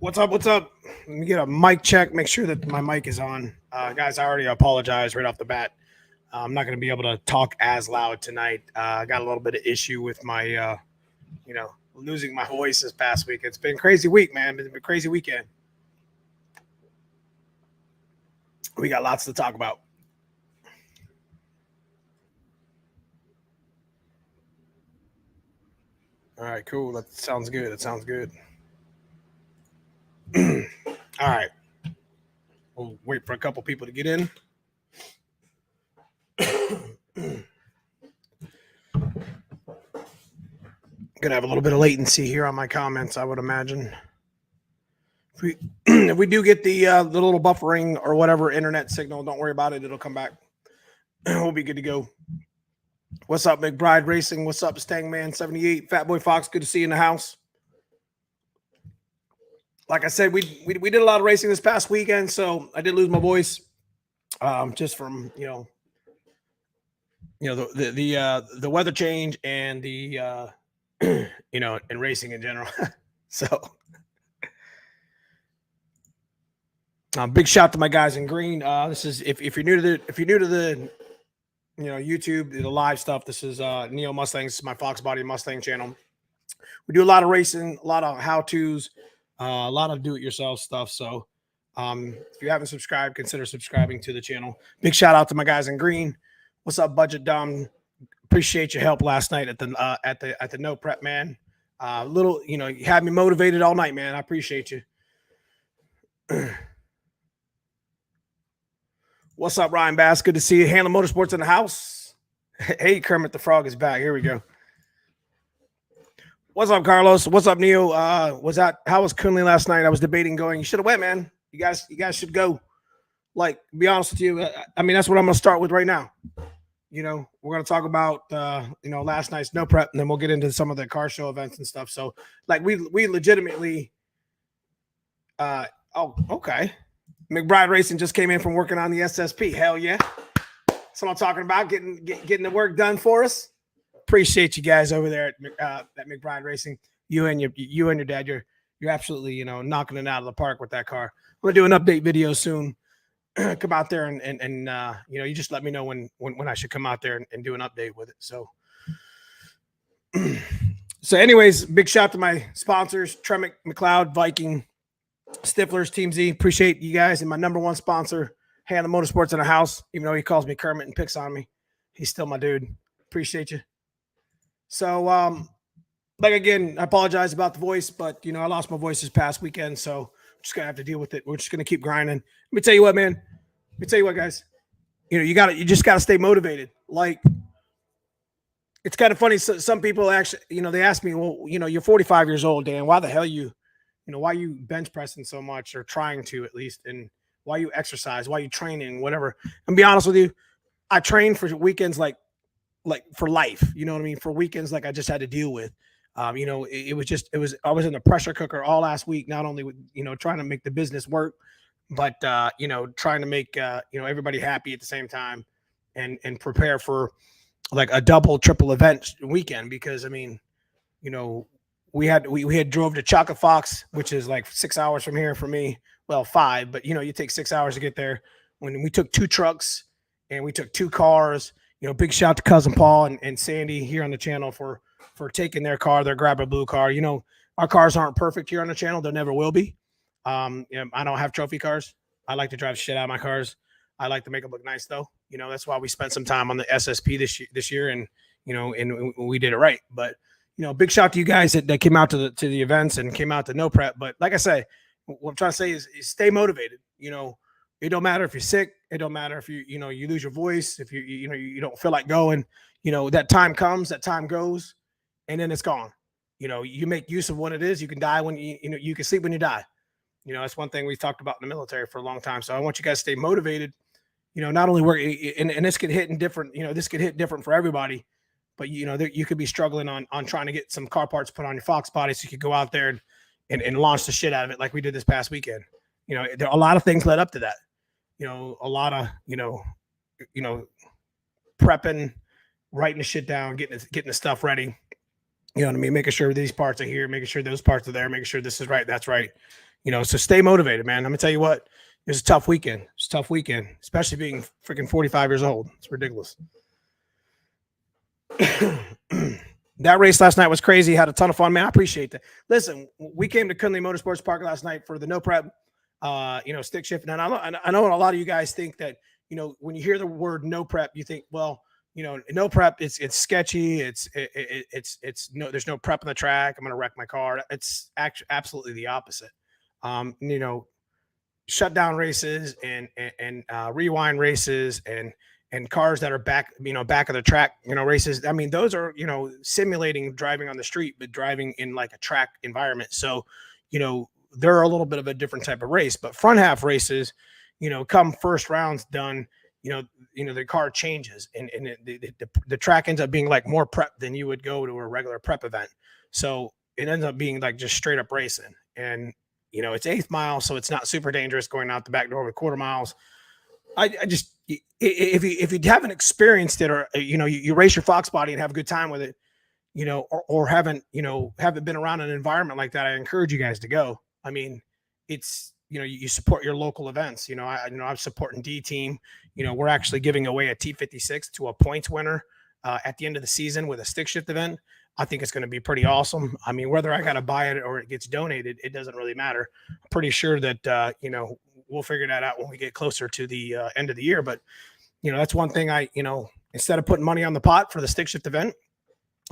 What's up? What's up? Let me get a mic check. Make sure that my mic is on. Guys, I already apologize right off the bat. I'm not going to be able to talk as loud tonight. I got a little bit of issue with my, losing my voice this past week. It's been a crazy week, man. It's been a crazy weekend. We got lots to talk about. All right, cool. That sounds good. That sounds good. All right. We'll wait for a couple people to get in. Gonna have a little bit of latency here on my comments, I would imagine. If we do get the little buffering or whatever internet signal, don't worry about it. It'll come back. We'll be good to go. What's up, McBride Racing? What's up, Stangman78? Fat Boy Fox, good to see you in the house. Like I said, we did a lot of racing this past weekend, so I did lose my voice, just from the weather change and the and racing in general. So, big shout to my guys in green. This is if you're new to the YouTube, the live stuff. This is Neomustangs, my foxbody Mustang channel. We do a lot of racing, a lot of how-tos, a lot of do-it-yourself stuff. So if you haven't subscribed, consider subscribing to the channel. Big shout out to my guys in green. What's up, Budget Dom? Appreciate your help last night at the no prep, man. You had me motivated all night, man. I appreciate you. What's up, Ryan Bass? Good to see you. Handle Motorsports in the house. Hey, Kermit the Frog is back. Here we go. What's up, Carlos? What's up, Neo? How was Kunley last night? I was debating going. You should have went, man. You guys should go. Like, to be honest with you, I mean, that's what I'm going to start with right now. We're going to talk about, last night's no prep, and then we'll get into some of the car show events and stuff. So, like, we legitimately, okay. McBride Racing just came in from working on the SSP. Hell yeah. That's what I'm talking about, getting the work done for us. Appreciate you guys over there at McBride Racing. You and your dad, you're absolutely, knocking it out of the park with that car. I'm going to do an update video soon. Come out there and you just let me know when I should come out there and do an update with it. So anyways, big shout to my sponsors, Tremick, McLeod, Viking, Stiflers, Team Z. Appreciate you guys. And my number one sponsor, Handle Motorsports in the house. Even though he calls me Kermit and picks on me, he's still my dude. Appreciate you. So, again, I apologize about the voice, but, I lost my voice this past weekend, so I'm just going to have to deal with it. We're just going to keep grinding. Let me tell you what, man. Let me tell you what, guys. You just got to stay motivated. Like, it's kind of funny. So, some people actually, they ask me, well, you're 45 years old, Dan. Why the hell why you bench pressing so much, or trying to at least, and why you exercise, why you training, whatever. And be honest with you, I train for weekends like for life, you know what I mean? For weekends like I just had to deal with. I was in the pressure cooker all last week, not only with, trying to make the business work, but, trying to make, everybody happy at the same time and prepare for like a double, triple event weekend. Because, I mean, we had drove to Chocolate Fox, which is like 6 hours from here for me. Well, 5, but, you take 6 hours to get there. When we took 2 trucks and we took 2 cars, big shout to Cousin Paul and Sandy here on the channel for taking their car, their Grab a Blue car. Our cars aren't perfect here on the channel. They never will be. I don't have trophy cars. I like to drive shit out of my cars. I like to make them look nice, though. That's why we spent some time on the SSP this year, and and we did it right. But big shout to you guys that came out to the events and came out to no prep. But like I say, what I'm trying to say is stay motivated. It don't matter if you're sick. It don't matter if you lose your voice. If you don't feel like going. That time comes, that time goes, and then it's gone. You make use of what it is. You can die when you can sleep when you die. That's one thing we've talked about in the military for a long time. So I want you guys to stay motivated. Not only work, and this could hit in different. This could hit different for everybody. But you could be struggling on trying to get some car parts put on your Fox body, so you could go out there and launch the shit out of it like we did this past weekend. There a lot of things led up to that. A lot of prepping, writing the shit down, getting the stuff ready. You know what I mean? Making sure these parts are here, making sure those parts are there, making sure this is right, that's right. So stay motivated, man. I'm gonna tell you what, it was a tough weekend. It's a tough weekend, especially being freaking 45 years old. It's ridiculous. That race last night was crazy. Had a ton of fun, man. I appreciate that. Listen, we came to Kunle Motorsports Park last night for the no prep, stick shift. And I know a lot of you guys think that, when you hear the word no prep, you think, well, no prep, it's sketchy. No, there's no prep on the track. I'm going to wreck my car. It's actually absolutely the opposite. Shutdown races and rewind races and cars that are back of the track, races. I mean, those are, simulating driving on the street, but driving in like a track environment. So, they're a little bit of a different type of race, but front half races, come first rounds done, the car changes and the track ends up being like more prep than you would go to a regular prep event. So it ends up being like just straight up racing. And, it's 8th mile, so it's not super dangerous going out the back door with quarter miles. I just, if you haven't experienced it, or, you race your foxbody and have a good time with it, or haven't been around an environment like that, I encourage you guys to go. I mean, it's, you support your local events. I'm supporting D Team. We're actually giving away a T56 to a points winner at the end of the season with a stick shift event. I think it's going to be pretty awesome. I mean, whether I got to buy it or it gets donated, it doesn't really matter. I'm pretty sure that, we'll figure that out when we get closer to the end of the year. But, that's one thing instead of putting money on the pot for the stick shift event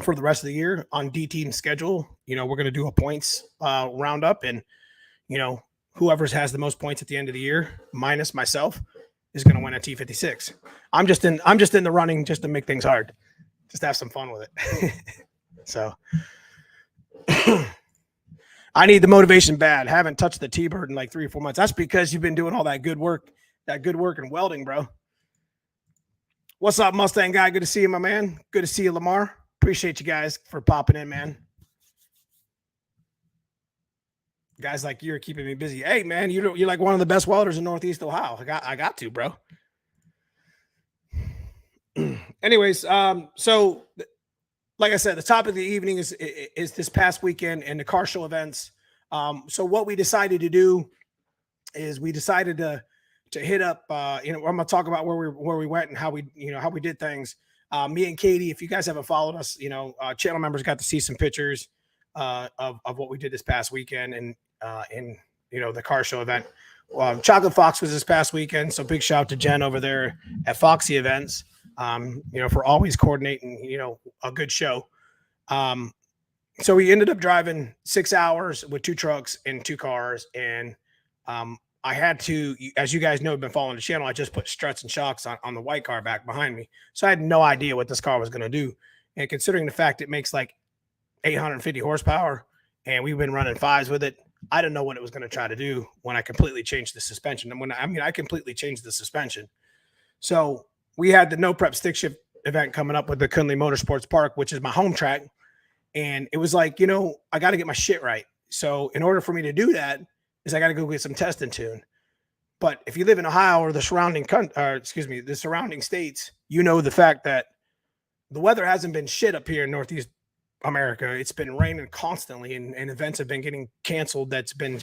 for the rest of the year on D Team's schedule, we're going to do a points roundup, and, whoever has the most points at the end of the year, minus myself, is going to win a T56. I'm just in the running just to make things hard, just to have some fun with it. So I need the motivation bad. Haven't touched the T-Bird in like 3 or 4 months. That's because you've been doing all that good work in welding, bro. What's up, Mustang guy? Good to see you, my man. Good to see you, Lamar. Appreciate you guys for popping in, man. Guys like you're keeping me busy. Hey, man, you're like one of the best welders in Northeast Ohio. I got to, bro. Anyways, so like I said, the topic of the evening is this past weekend and the car show events. So what we decided to do is we decided to hit up. I'm gonna talk about where we went and how we did things. Me and Katie, if you guys haven't followed us, channel members got to see some pictures of what we did this past weekend and in the car show event. Chocolate Fox was this past weekend, so big shout out to Jen over there at Foxy Events. For always coordinating, a good show. So we ended up driving 6 hours with 2 trucks and 2 cars. And, I had to, as you guys know, been following the channel, I just put struts and shocks on the white car back behind me. So I had no idea what this car was going to do. And considering the fact it makes like 850 horsepower and we've been running 5s with it, I didn't know what it was going to try to do when I completely changed the suspension. And I completely changed the suspension. So we had the no prep stick shift event coming up with the Kunle Motorsports Park, which is my home track. And it was like, I got to get my shit right. So in order for me to do that is I got to go get some test and tune. But if you live in Ohio or the surrounding states, the fact that the weather hasn't been shit up here in Northeast America. It's been raining constantly and events have been getting canceled. That's been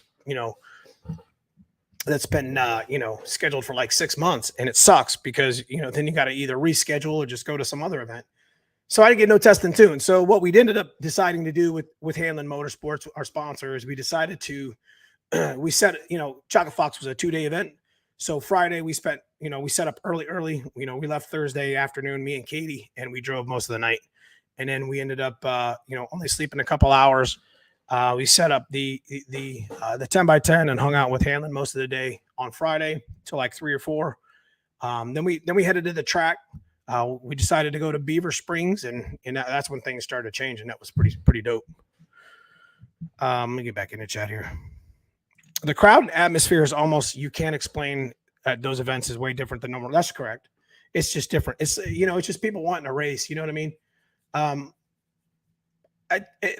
scheduled for like 6 months, and it sucks because, then you got to either reschedule or just go to some other event. So I didn't get no test and tune. So what we ended up deciding to do with Hanlon Motorsports, our sponsor, is we decided to, we set, Chocolate Fox was a 2-day event. So Friday we spent, we set up early, we left Thursday afternoon, me and Katie, and we drove most of the night. And then we ended up, only sleeping a couple hours. We set up the 10x10 and hung out with Hanlon most of the day on Friday till like 3 or 4. Then we headed to the track. We decided to go to Beaver Springs, and that's when things started changing. That was pretty dope. Let me get back in the chat here. The crowd atmosphere is almost, you can't explain at those events, is way different than normal. That's correct. It's just different. It's, it's just people wanting a race. You know what I mean?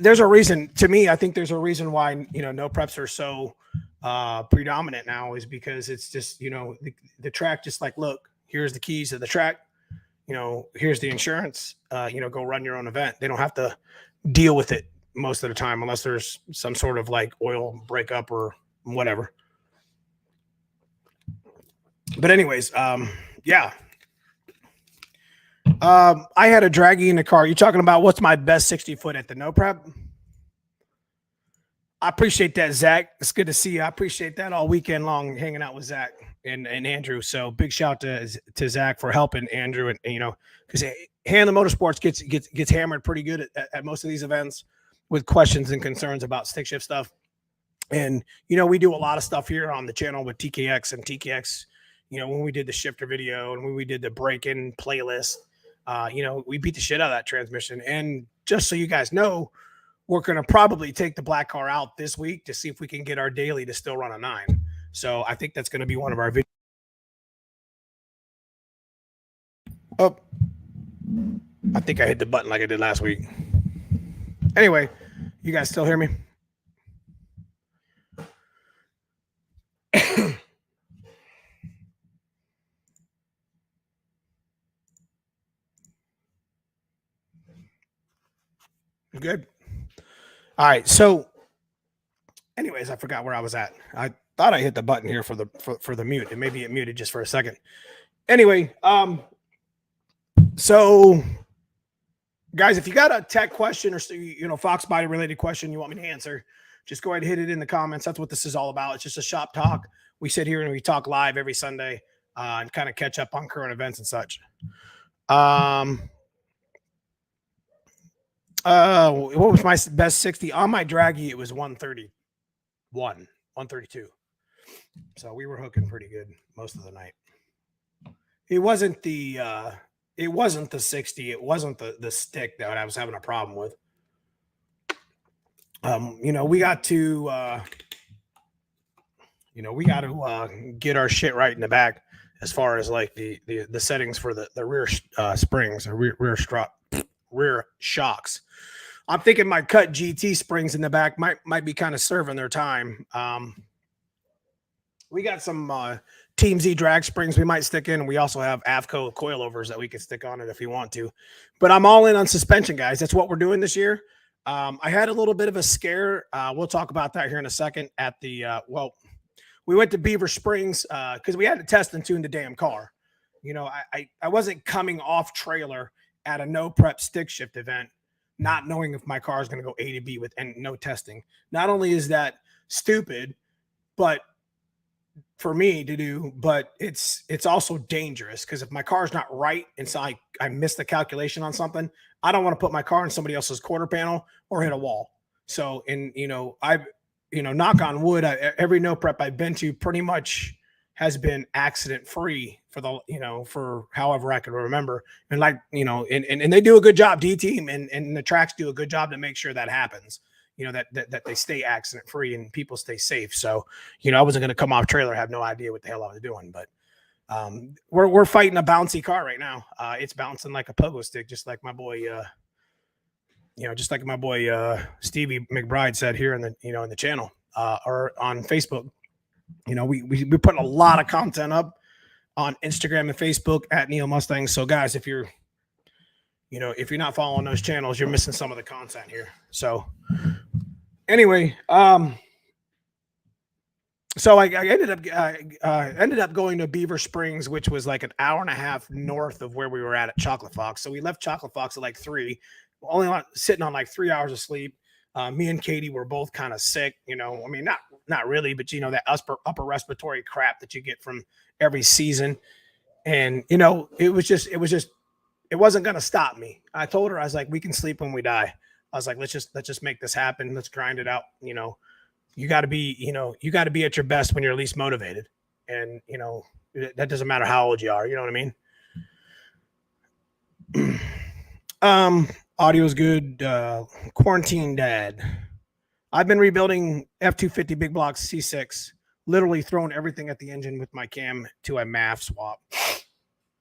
There's a reason, to me, I think there's a reason why, no preps are so predominant now, is because it's just, the track, just like, look, here's the keys to the track, here's the insurance, go run your own event. They don't have to deal with it most of the time, unless there's some sort of like oil breakup or whatever. But anyways, yeah. I had a draggy in the car. You're talking about what's my best 60 foot at the no prep? I appreciate that, Zach. It's good to see you. I appreciate that all weekend long hanging out with Zach and Andrew. So big shout to Zach for helping Andrew and because Hand the Motorsports gets hammered pretty good at most of these events with questions and concerns about stick shift stuff. And we do a lot of stuff here on the channel with TKX and TKX. When we did the shifter video and when we did the break-in playlist, we beat the shit out of that transmission. And just so you guys know, we're going to probably take the black car out this week to see if we can get our daily to still run a 9. So I think that's going to be one of our videos. Oh, I think I hit the button like I did last week. Anyway, you guys still hear me? Good. All right. So anyways, I forgot where I was at. I thought I hit the button here for the mute. And maybe it muted just for a second. Anyway, so guys, if you got a tech question or foxbody related question you want me to answer, just go ahead and hit it in the comments. That's what this is all about. It's just a shop talk. We sit here and we talk live every Sunday and kind of catch up on current events and such. What was my best 60 on my draggy? It was 132. So we were hooking pretty good most of the night. It wasn't the 60. It wasn't the stick that I was having a problem with. We got to get our shit right in the back as far as like the settings for the rear springs or rear shocks. I'm thinking my cut GT springs in the back might be kind of serving their time. We got some Team Z drag springs we might stick in. And we also have Avco coilovers that we can stick on it if you want to. But I'm all in on suspension, guys. That's what we're doing this year. I had a little bit of a scare. We'll talk about that here in a second at the, we went to Beaver Springs because we had to test and tune the damn car. I wasn't coming off trailer at a no prep stick shift event, not knowing if my car is going to go A to B with and no testing. Not only is that stupid, but for me to do, but it's also dangerous because if my car is not right and so I missed the calculation on something, I don't want to put my car in somebody else's quarter panel or hit a wall. So, knock on wood, every no prep I've been to pretty much has been accident free for however I can remember. And and they do a good job, D team and the tracks do a good job to make sure that happens. That they stay accident free and people stay safe. So, I wasn't going to come off trailer, have no idea what the hell I was doing, but we're fighting a bouncy car right now. It's bouncing like a pogo stick, just like my boy, Stevie McBride said here in the channel or on Facebook. We put a lot of content up on Instagram and Facebook at Neomustangs. So guys, if you're not following those channels, you're missing some of the content here. So anyway, so I ended up going to Beaver Springs, which was like an hour and a half north of where we were at Chocolate Fox. So we left Chocolate Fox at like 3, only sitting on like 3 hours of sleep. Me and Katie were both kind of sick, not really, but that upper respiratory crap that you get from every season. And, it wasn't going to stop me. I told her, I was like, we can sleep when we die. I was like, let's just make this happen. Let's grind it out. You got to be at your best when you're least motivated. And, that doesn't matter how old you are. You know what I mean? Audio's good. Quarantine dad. I've been rebuilding F-250 big block C6, literally throwing everything at the engine with my cam to a MAF swap.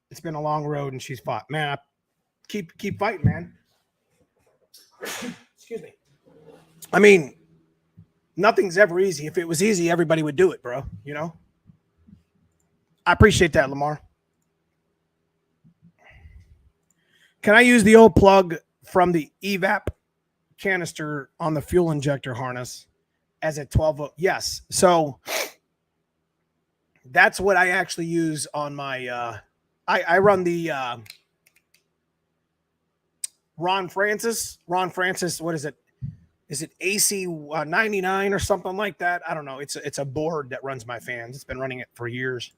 It's been a long road and she's fought. Man, I keep fighting, man. Excuse me. I mean, nothing's ever easy. If it was easy, everybody would do it, bro. I appreciate that, Lamar. Can I use the old plug from the evap canister on the fuel injector harness as a 12. Yes. So that's what I actually use on my, I run the Ron Francis, what is it? Is it AC 99 or something like that? I don't know. It's a board that runs my fans. It's been running it for years.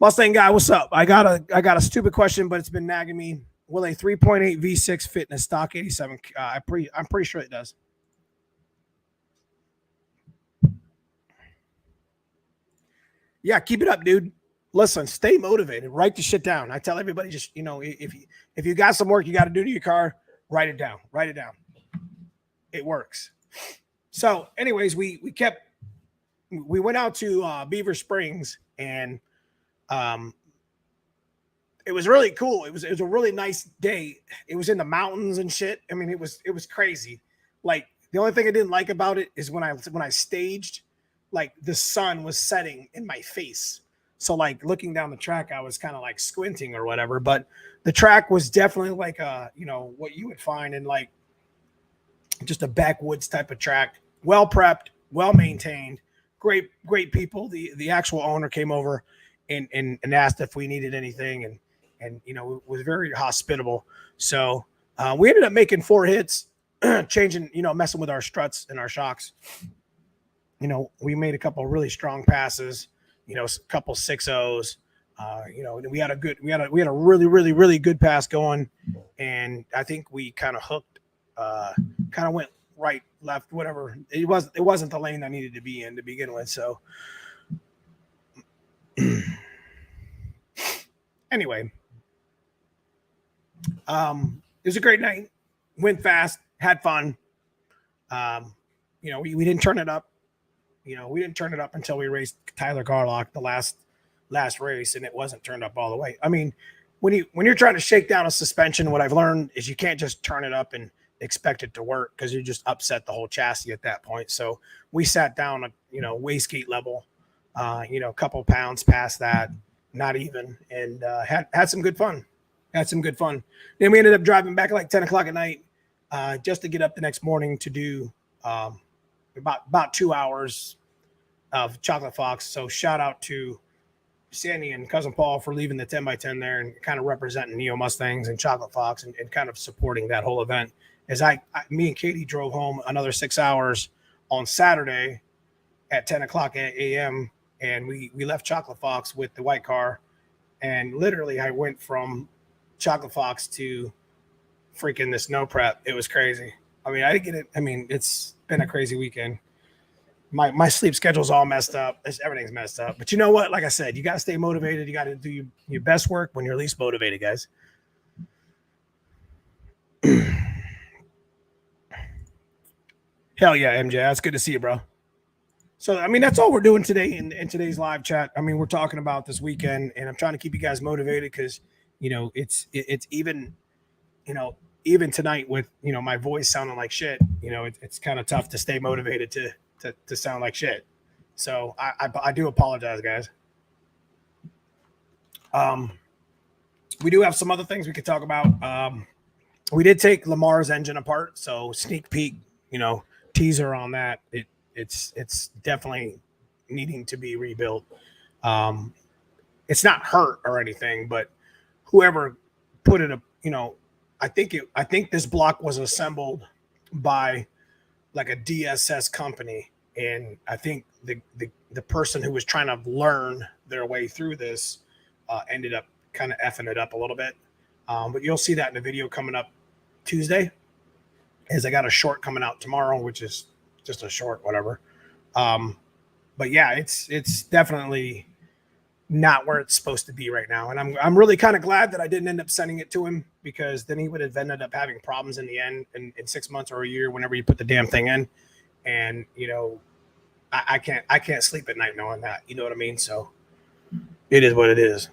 Mustang guy, what's up? I got a stupid question, but it's been nagging me. Will a 3.8 V6 fit in a stock 87? I'm pretty sure it does. Yeah, keep it up, dude. Listen, stay motivated. Write the shit down. I tell everybody, just if you got some work you got to do to your car, write it down. Write it down. It works. So, anyways, we went out to Beaver Springs, and it was really cool. It was a really nice day. It was in the mountains and shit. I mean, it was crazy. Like, the only thing I didn't like about it is when I staged, like, the sun was setting in my face. So, like, looking down the track, I was kind of like squinting or whatever. But the track was definitely like what you would find in like just a backwoods type of track. Well prepped, well maintained, great people. The actual owner came over and asked if we needed anything, and was very hospitable. So we ended up making 4 hits, changing, messing with our struts and our shocks. We made a couple of really strong passes, a couple 6-0s. We had a really, really, really good pass going, and I think we kind of hooked, kind of went right, left, whatever. It wasn't the lane I needed to be in to begin with. So anyway, it was a great night. Went fast, had fun. We didn't turn it up. We didn't turn it up until we raced Tyler Garlock the last race, and it wasn't turned up all the way. I mean, when you're trying to shake down a suspension, what I've learned is you can't just turn it up and expect it to work, because you just upset the whole chassis at that point. So we sat down at wastegate level, a couple pounds past that, not even, and had some good fun. Then we ended up driving back at like 10 o'clock at night, just to get up the next morning to do about 2 hours of Chocolate Fox. So shout out to Sandy and Cousin Paul for leaving the 10x10 there and kind of representing Neomustangs and Chocolate Fox and kind of supporting that whole event. As me and Katie drove home another 6 hours on Saturday at 10 o'clock a.m. and we left Chocolate Fox with the white car, and literally I went from Chocolate Fox to freaking this no prep. It was crazy. I mean, I didn't get it. I mean, it's been a crazy weekend. My sleep schedule's all messed up. Everything's messed up. But you know what? Like I said, you got to stay motivated. You got to do your best work when you're least motivated, guys. Hell yeah, MJ. That's good to see you, bro. So, I mean, that's all we're doing today in today's live chat. I mean, we're talking about this weekend, and I'm trying to keep you guys motivated because, it's even, even tonight with, my voice sounding like shit, it's kind of tough to stay motivated to sound like shit. So I do apologize, guys. We do have some other things we could talk about. We did take Lamar's engine apart, so sneak peek, teaser on that. It's definitely needing to be rebuilt. It's not hurt or anything, but whoever put it, I think this block was assembled by like a DSS company, and I think the person who was trying to learn their way through this ended up kind of effing it up a little bit. But you'll see that in the video coming up Tuesday, as I got a short coming out tomorrow, which is just a short, whatever. But yeah, it's definitely not where it's supposed to be right now. And I'm really kind of glad that I didn't end up sending it to him, because then he would have ended up having problems in the end in 6 months or a year, whenever you put the damn thing in. And, I can't sleep at night knowing that, you know what I mean? So it is what it is.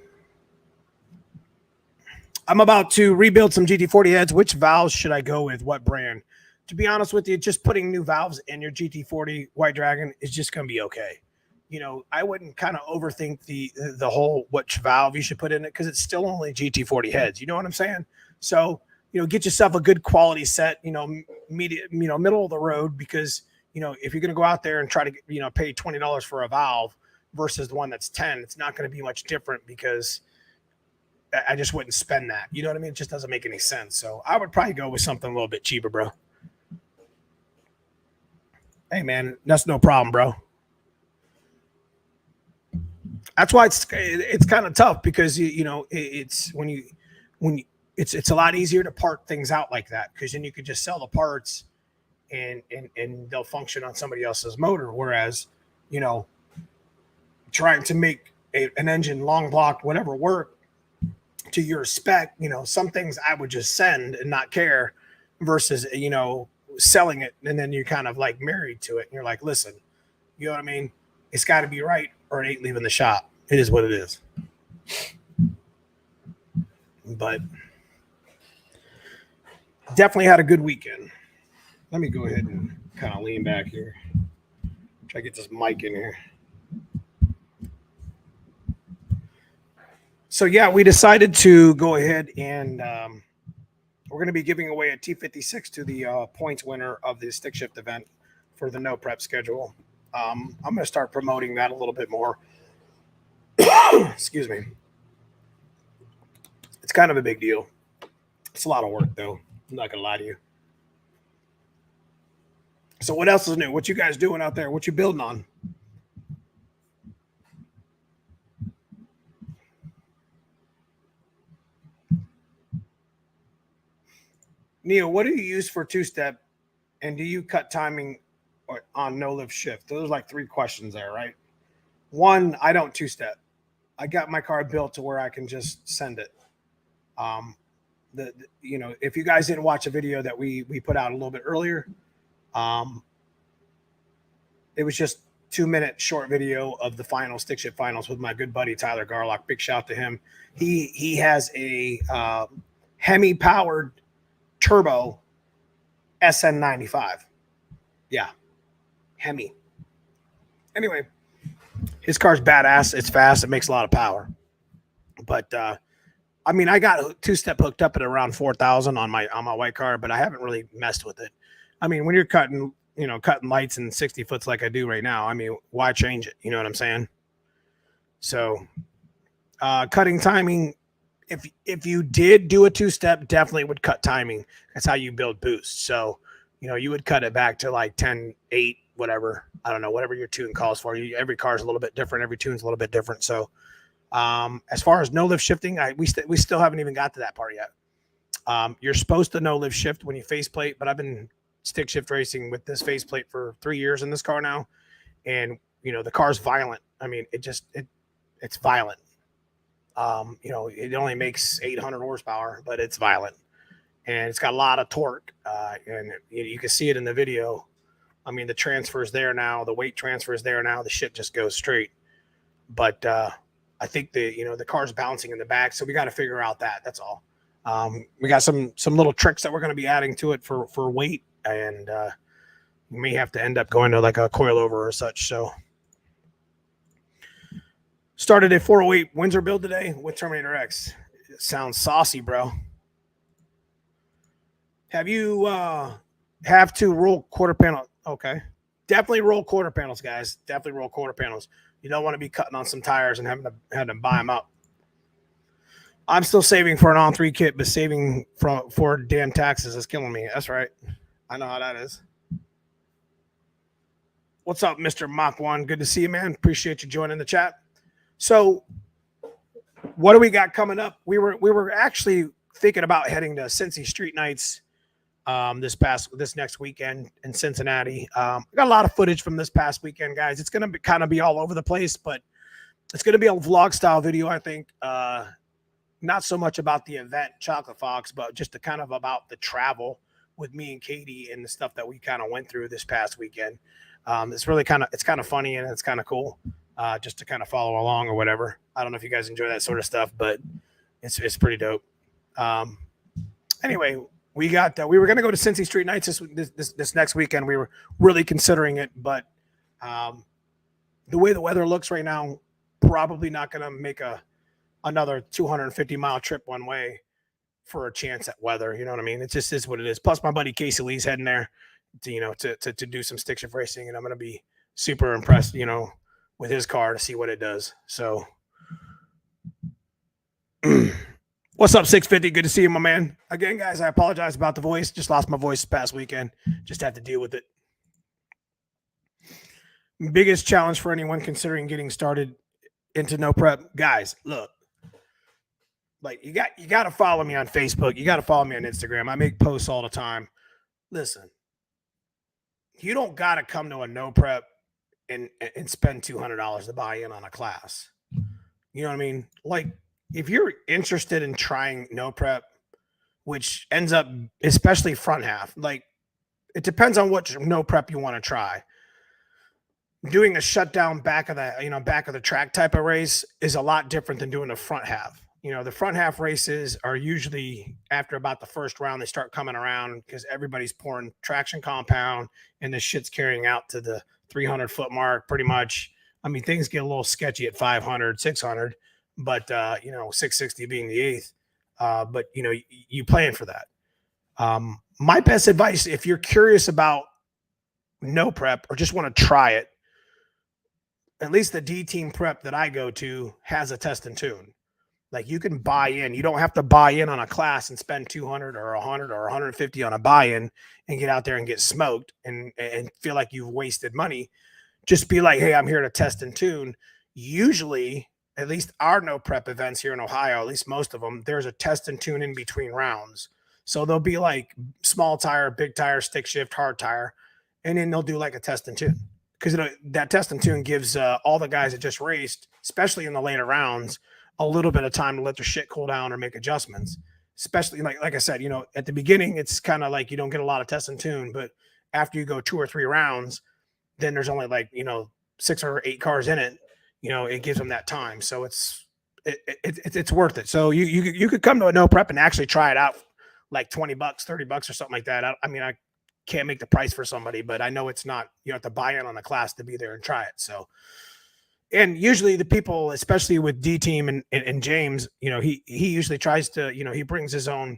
I'm about to rebuild some GT40 heads. Which valves should I go with? What brand? To be honest with you, just putting new valves in your GT40 White Dragon is just going to be okay. I wouldn't kind of overthink the whole which valve you should put in it, because it's still only GT40 heads. You know what I'm saying? So, get yourself a good quality set, middle of the road, because, if you're going to go out there and try to, pay $20 for a valve versus the one that's 10, it's not going to be much different because I just wouldn't spend that. You know what I mean? It just doesn't make any sense. So I would probably go with something a little bit cheaper, bro. Hey, man, that's no problem, bro. That's why it's kind of tough because it's it's a lot easier to part things out like that because then you could just sell the parts and they'll function on somebody else's motor. Whereas, trying to make an engine long block, whatever work to your spec, some things I would just send and not care versus, selling it. And then you're kind of like married to it. And you're like, listen, you know what I mean? It's got to be right or it ain't leaving the shop. It is what it is. But definitely had a good weekend. Let me go ahead and kind of lean back here. Try to get this mic in here. So, yeah, we decided to go ahead and we're going to be giving away a T56 to the points winner of the stick shift event for the no prep schedule. I'm going to start promoting that a little bit more. Excuse me. It's kind of a big deal. It's a lot of work, though. I'm not going to lie to you. So what else is new? What you guys doing out there? What you building on? Neil, what do you use for two-step? And do you cut timing on no-lift shift? Those are like 3 questions there, right? 1, I don't two-step. I got my car built to where I can just send it. If you guys didn't watch a video that we put out a little bit earlier, it was just 2-minute short video of the final stick shift finals with my good buddy Tyler Garlock. Big shout to him. He has a Hemi powered turbo SN95. Yeah, Hemi. Anyway, his car's badass. It's fast. It makes a lot of power. But I got two-step hooked up at around 4,000 on my white car, but I haven't really messed with it. When you're cutting lights in 60 foots like I do right now, why change it? You know what I'm saying? So, cutting timing. If you did do a two-step, definitely would cut timing. That's how you build boosts. So, you would cut it back to like 10, 8, whatever. I don't know, whatever your tune calls for. Every car is a little bit different. Every tune's a little bit different. So, as far as no lift shifting, we still haven't even got to that part yet. You're supposed to no lift shift when you faceplate, but I've been stick shift racing with this faceplate for 3 years in this car now, and the car's violent. It's violent. It only makes 800 horsepower, but it's violent, and it's got a lot of torque. And you can see it in the video. The transfer is there now. The weight transfer is there now. The shit just goes straight. But I think the car's bouncing in the back, so we got to figure out that. That's all. We got some little tricks that we're going to be adding to it for weight, and we may have to end up going to like a coilover or such. So started a 408 Windsor build today with Terminator X. It sounds saucy, bro. Have you have to roll quarter panel? Okay. Definitely roll quarter panels, guys. Definitely roll quarter panels. You don't want to be cutting on some tires and having to buy them up. I'm still saving for an on-3 kit, but saving for damn taxes is killing me. That's right. I know how that is. What's up, Mr. Mach 1? Good to see you, man. Appreciate you joining the chat. So what do we got coming up? We were actually thinking about heading to Cincy Street Nights this next weekend in Cincinnati. I got a lot of footage from this past weekend, guys. It's going to kind of be all over the place, but it's going to be a vlog style video, I think. Not so much about the event, Chocolate Fox, but just kind of about the travel with me and Katie and the stuff that we kind of went through this past weekend. It's really kind of funny and it's kind of cool, just to kind of follow along or whatever. I don't know if you guys enjoy that sort of stuff, but it's pretty dope. Anyway, we were going to go to Cincy Street Nights this next weekend. We were really considering it, but the way the weather looks right now, probably not going to make another 250-mile trip one way for a chance at weather. You know what I mean? It just is what it is. Plus, my buddy Casey Lee's heading there, to do some stick shift racing, and I'm going to be super impressed, with his car to see what it does. So, what's up, 650? Good to see you, my man. Again, guys, I apologize about the voice. Just lost my voice this past weekend. Just had to deal with it. Biggest challenge for anyone considering getting started into no prep, guys. Look, like you got to follow me on Facebook. You got to follow me on Instagram. I make posts all the time. Listen, you don't got to come to a no prep and spend $200 to buy in on a class. You know what I mean? Like, if you're interested in trying no prep, which ends up, especially front half, like it depends on what no prep you want to try. Doing a shutdown back of the track type of race is a lot different than doing a front half. The front half races are usually after about the first round, they start coming around because everybody's pouring traction compound and the shit's carrying out to the 300-foot mark pretty much. I mean, things get a little sketchy at 500, 600, but 660 being the eighth. But you plan for that. My best advice, if you're curious about no prep or just want to try it, at least the D team prep that I go to has a test and tune. Like, you can buy in. You don't have to buy in on a class and spend 200 or 100 or 150 on a buy-in and get out there and get smoked and feel like you've wasted money. Just be like, hey, I'm here to test and tune. Usually, at least our no prep events here in Ohio, at least most of them, there's a test and tune in between rounds. So they'll be like small tire, big tire, stick shift, hard tire, and then they'll do like a test and tune. Because that test and tune gives all the guys that just raced, especially in the later rounds, a little bit of time to let their shit cool down or make adjustments. Especially like I said, at the beginning, it's kind of like you don't get a lot of test and tune, but after you go 2 or 3 rounds, then there's only 6 or 8 cars in it. It gives them that time, so it's worth it. So you could come to a no prep and actually try it out, like $20, $30 or something like that. I can't make the price for somebody, but I know it's not, you have to buy in on a class to be there and try it. So, and usually the people, especially with D team and James, he usually tries to, he brings his own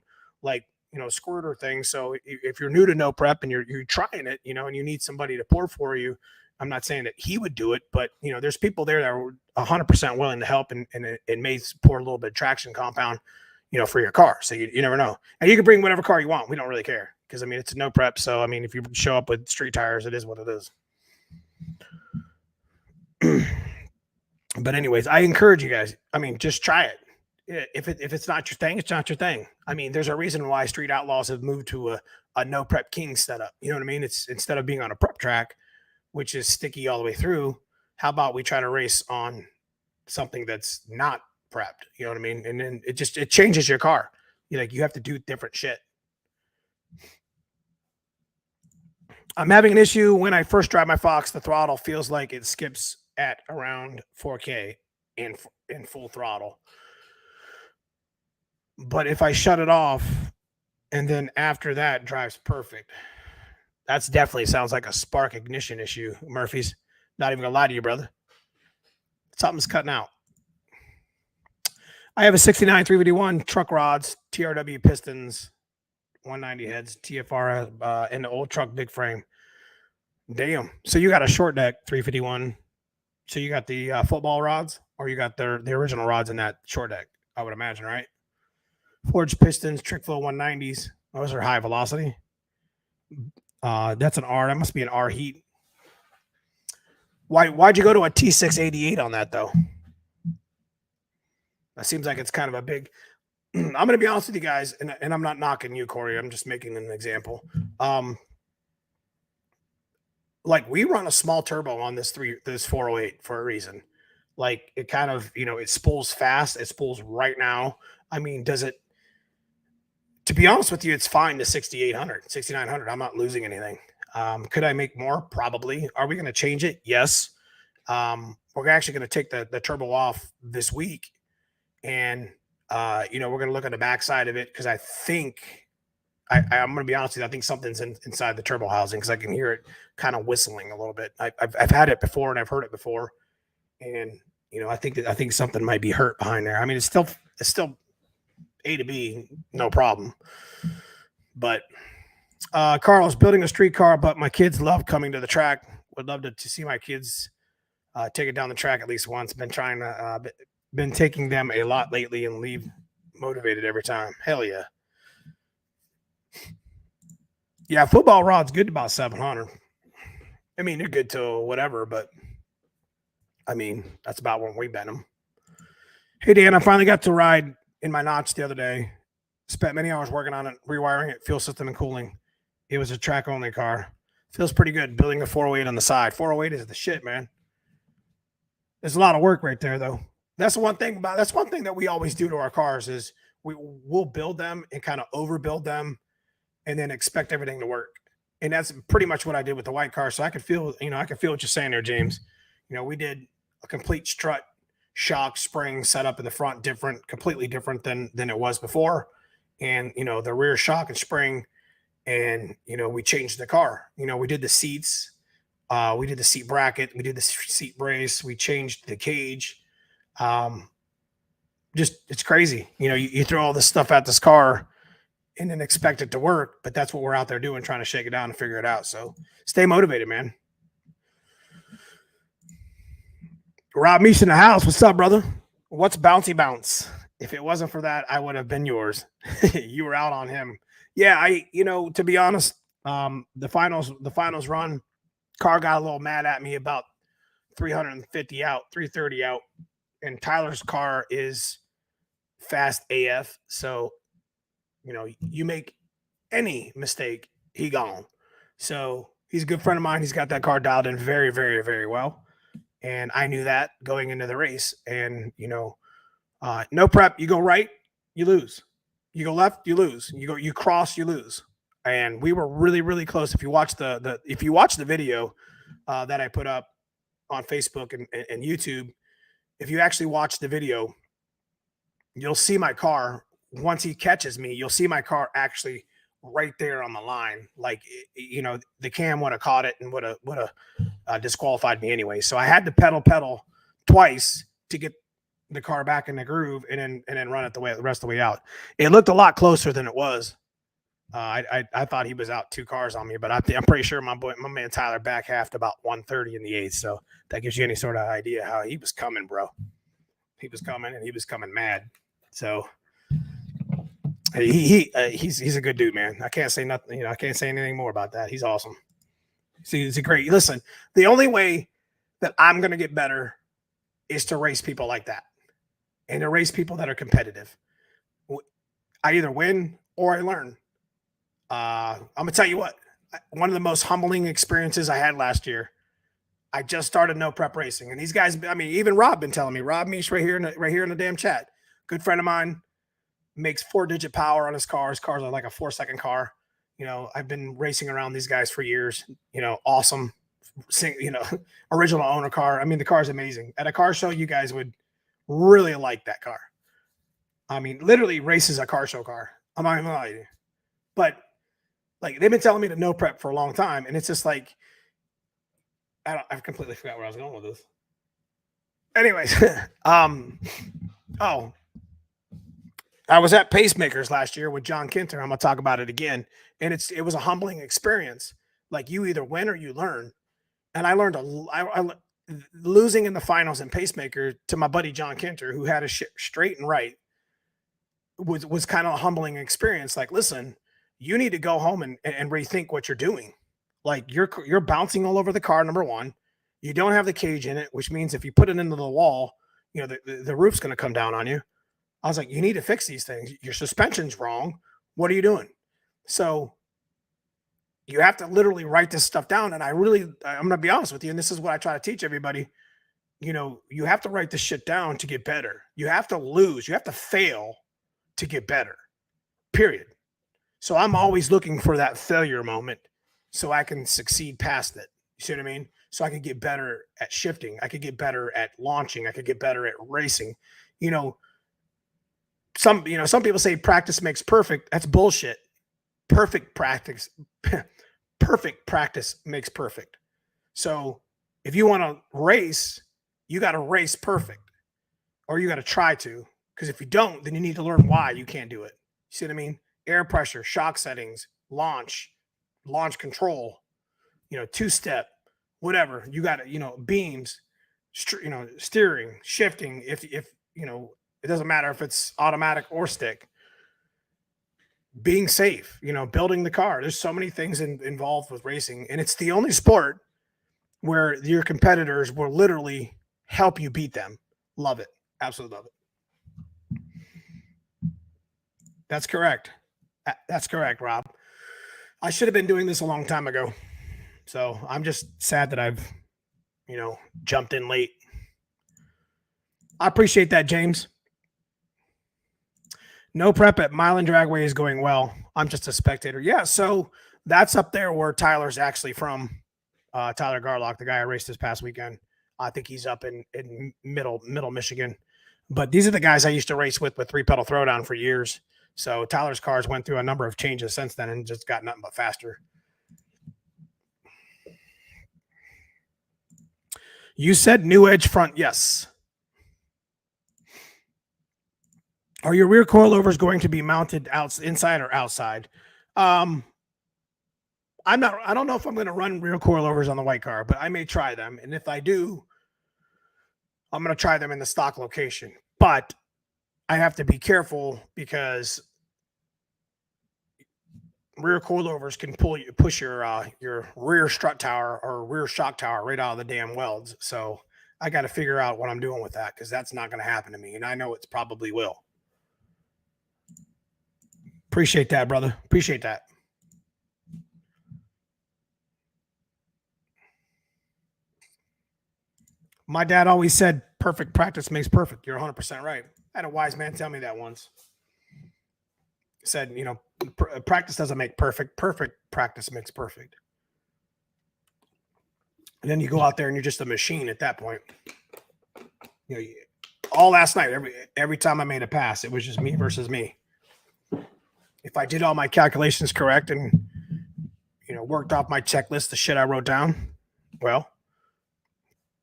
squirter thing. So if you're new to no prep and you're trying it, and you need somebody to pour for you, I'm not saying that he would do it, but there's people there that are 100% willing to help and may pour a little bit of traction compound, for your car. So you never know. And you can bring whatever car you want. We don't really care. Because, it's a no prep. So, if you show up with street tires, it is what it is. But anyways, I encourage you guys. Just try it. If it's not your thing, it's not your thing. There's a reason why Street Outlaws have moved to a no prep king setup. You know what I mean? It's instead of being on a prep track, which is sticky all the way through, how about we try to race on something that's not prepped? You know what I mean? And then it changes your car. You have to do different shit. I'm having an issue when I first drive my Fox. The throttle feels like it skips at around 4K in full throttle. But if I shut it off and then after that drives perfect, that's definitely sounds like a spark ignition issue, Murphy's. Not even gonna lie to you, brother. Something's cutting out. I have a 69 351 truck rods, TRW pistons, 190 heads, TFR, in the old truck big frame. Damn. So you got a short deck 351. So you got the football rods, or you got the original rods in that short deck, I would imagine, right? Forged pistons, trick flow 190s. Those are high velocity. That's an R. That must be an R heat. Why'd you go to a T688 on that, though? That seems like it's kind of a big... I'm going to be honest with you guys, and I'm not knocking you, Corey. I'm just making an example. We run a small turbo on this 408 for a reason. It kind of, it spools fast. It spools right now. Does it... To be honest with you, it's fine to 6,800, 6,900. I'm not losing anything. Could I make more? Probably. Are we going to change it? Yes. We're actually going to take the turbo off this week. And, we're going to look at the backside of it because I think I'm going to be honest with you. I think something's inside the turbo housing because I can hear it kind of whistling a little bit. I've had it before and I've heard it before. And, I think something might be hurt behind there. It's still A to B, no problem. But Carl's building a street car, but my kids love coming to the track. Would love to see my kids take it down the track at least once. Been trying to, been taking them a lot lately and leave motivated every time. Hell yeah. Yeah, football rod's good about 700. I mean, they're good to whatever, but I mean, that's about when we bet them. Hey, Dan, I finally got to ride in my notch the other day. Spent many hours working on it, rewiring it, fuel system, and cooling. It was a track-only car. Feels pretty good building a 408 on the side. 408 is the shit, man. There's a lot of work right there, though. That's one thing that we always do to our cars is we'll build them and kind of overbuild them and then expect everything to work. And that's pretty much what I did with the white car. So I could feel what you're saying there, James. We did a complete strut, shock, spring setup in the front, completely different than it was before. And, the rear shock and spring, and, we changed the car. We did the seats, we did the seat bracket, we did the seat brace, we changed the cage. Just, it's crazy. You throw all this stuff at this car and then expect it to work, but that's what we're out there doing, trying to shake it down and figure it out. So stay motivated, man. Rob Meese in the house. What's up, brother? What's Bouncy Bounce? If it wasn't for that, I would have been yours. You were out on him. Yeah, to be honest, the finals run, car got a little mad at me about 350 out, 330 out, and Tyler's car is fast AF. So, you make any mistake, he gone. So he's a good friend of mine. He's got that car dialed in very, very, very well. And I knew that going into the race. And, no prep, you go right, you lose. You go left, you lose. You cross, you lose. And we were really, really close. If you watch the video that I put up on Facebook and YouTube, if you actually watch the video, you'll see my car. Once he catches me, you'll see my car actually right there on the line. Like, the cam would have caught it and would have disqualified me anyway. So I had to pedal twice to get the car back in the groove and then run it the rest of the way out. It looked a lot closer than it was. I thought he was out 2 cars on me, but I'm pretty sure my man Tyler back halved about 130 in the 8th. So that gives you any sort of idea how he was coming, bro. He was coming and he was coming mad. So he's a good dude, man. I can't say nothing. I can't say anything more about that. He's awesome. He's a great. Listen, the only way that I'm going to get better is to race people like that and to race people that are competitive. I either win or I learn. I'm going to tell you what, one of the most humbling experiences I had last year, I just started no prep racing. And these guys, I mean, even Rob been telling me, Rob Meese right here in the damn chat, good friend of mine, makes 4-digit power on his car. His cars are like a 4-second car. I've been racing around these guys for years, awesome, original owner car. I mean, the car is amazing. At a car show, you guys would really like that car. I mean, literally races a car show car. I'm not even gonna lie to you. But like, they've been telling me to no prep for a long time. And it's just like, I've completely forgot where I was going with this. Anyways, I was at Pacemakers last year with John Kinter. I'm gonna talk about it again, and it was a humbling experience. Like, you either win or you learn, and I learned losing in the finals in Pacemaker to my buddy John Kinter, who had a shit straight and right, was kind of a humbling experience. Like, listen, you need to go home and rethink what you're doing. Like, you're bouncing all over the car. Number one, you don't have the cage in it, which means if you put it into the wall, the roof's going to come down on you. I was like, you need to fix these things. Your suspension's wrong. What are you doing? So you have to literally write this stuff down. And I'm going to be honest with you. And this is what I try to teach everybody. You have to write this shit down to get better. You have to lose. You have to fail to get better, period. So I'm always looking for that failure moment so I can succeed past it. You see what I mean? So I can get better at shifting. I could get better at launching. I could get better at racing. Some people say practice makes perfect. That's bullshit. Perfect practice makes perfect. So if you want to race, you got to race perfect, or you got to try to, because if you don't, then you need to learn why you can't do it. You see what I mean? Air pressure, shock settings, launch, launch control, two-step, whatever. You got to, beams, steering, shifting. If it doesn't matter if it's automatic or stick. Being safe, building the car. There's so many things involved with racing, and it's the only sport where your competitors will literally help you beat them. Love it. Absolutely love it. That's correct. That's correct, Rob. I should have been doing this a long time ago. So I'm just sad that I've, jumped in late. I appreciate that, James. No prep at Milan Dragway is going well. I'm just a spectator. Yeah, so that's up there where Tyler's actually from. Tyler Garlock, the guy I raced this past weekend. I think he's up in middle Michigan. But these are the guys I used to race with 3-pedal throwdown for years. So Tyler's cars went through a number of changes since then and just got nothing but faster. You said new edge front, yes. Are your rear coilovers going to be mounted inside or outside? I don't know if I'm going to run rear coilovers on the white car, but I may try them. And if I do, I'm going to try them in the stock location. But I have to be careful because rear coilovers can push your rear strut tower or rear shock tower right out of the damn welds. So I got to figure out what I'm doing with that because that's not going to happen to me. And I know it's probably will. Appreciate that, brother. Appreciate that. My dad always said, perfect practice makes perfect. You're 100% right. I had a wise man tell me that once. He said, practice doesn't make perfect. Perfect practice makes perfect. And then you go out there and you're just a machine at that point. All last night, every time I made a pass, it was just me versus me. If I did all my calculations correct and, worked off my checklist, the shit I wrote down, well,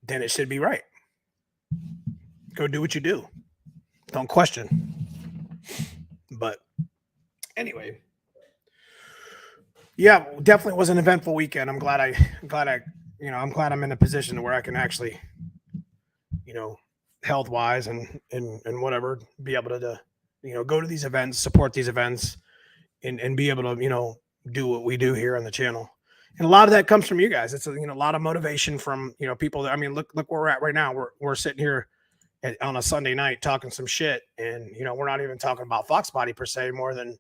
then it should be right. Go do what you do. Don't question. But anyway, yeah, definitely was an eventful weekend. I'm glad I'm in a position where I can actually, health wise and whatever, be able to, go to these events, support these events, and be able to, do what we do here on the channel. And a lot of that comes from you guys. It's a lot of motivation from, people that, look where we're at right now. We're sitting here on a Sunday night talking some shit. And, we're not even talking about foxbody per se more than,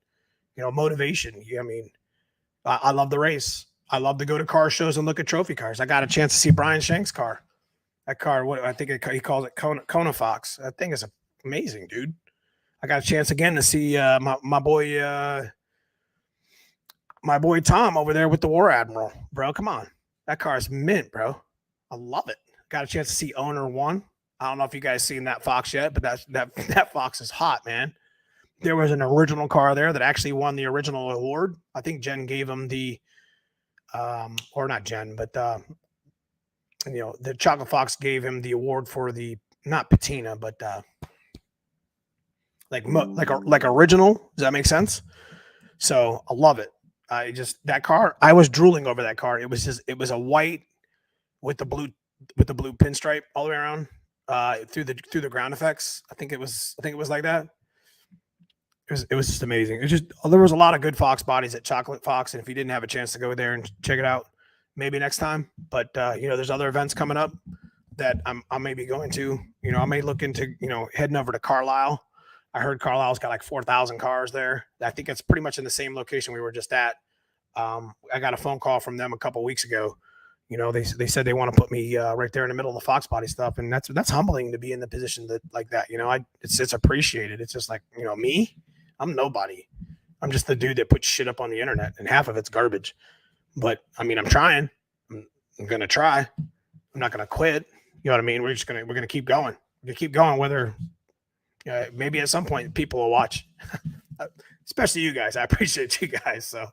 motivation. I love the race. I love to go to car shows and look at trophy cars. I got a chance to see Brian Shank's car. That car, he calls it Kona Fox. That thing is amazing, dude. I got a chance again to see my boy Tom over there with the War Admiral, bro. Come on. That car is mint, bro. I love it. Got a chance to see Owner 1. I don't know if you guys seen that Fox yet, but that Fox is hot, man. There was an original car there that actually won the original award. I think Jen gave him the, or not Jen, but the Chocolate Fox gave him the award for the, not patina, but like original. Does that make sense? So I love it. That car, I was drooling over that car. It was a white with the blue pinstripe all the way around through the ground effects. I think it was like that. It was just amazing. There was a lot of good Fox bodies at Chocolate Fox, and if you didn't have a chance to go there and check it out, maybe next time. But there's other events coming up that I may be going to. I may look into heading over to Carlisle. I heard Carlisle's got like 4,000 cars there. I think it's pretty much in the same location we were just at. I got a phone call from them a couple weeks ago. They said they want to put me right there in the middle of the Fox body stuff, and that's humbling to be in the position like that. It's appreciated. It's just like me. I'm nobody. I'm just the dude that puts shit up on the internet, and half of it's garbage. But I'm trying. I'm gonna try. I'm not gonna quit. You know what I mean? We're gonna keep going. We're gonna keep going. Whether maybe at some point people will watch, especially you guys. I appreciate you guys. So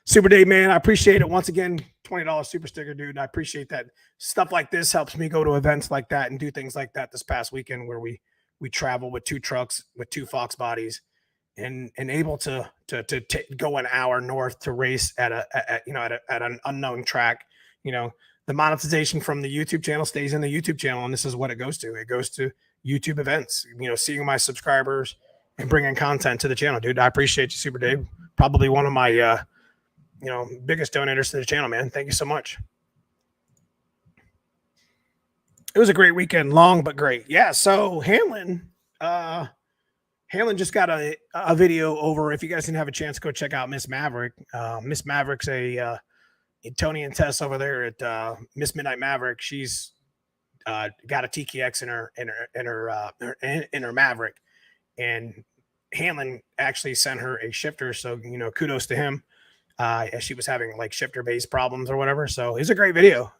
Super Dave, man, I appreciate it. Once again, $20 super sticker, dude. I appreciate that. Stuff like this helps me go to events like that and do things like that this past weekend where we travel with 2 trucks with 2 Fox bodies and able to go an hour north to race at an unknown track. The monetization from the YouTube channel stays in the YouTube channel, and this is what it goes to. It goes to YouTube events, seeing my subscribers and bringing content to the channel. Dude, I appreciate you, Super Dave. Probably one of my biggest donators to the channel, man. Thank you so much. It was a great weekend, long but great. Yeah, so Hanlon just got a video over. If you guys didn't have a chance, go check out Miss Maverick. Miss Maverick's a Tony and Tess over there at Miss Midnight Maverick. She's got a TKX in her Maverick, and Hanlon actually sent her a shifter. So kudos to him, as she was having like shifter based problems or whatever. So it's a great video.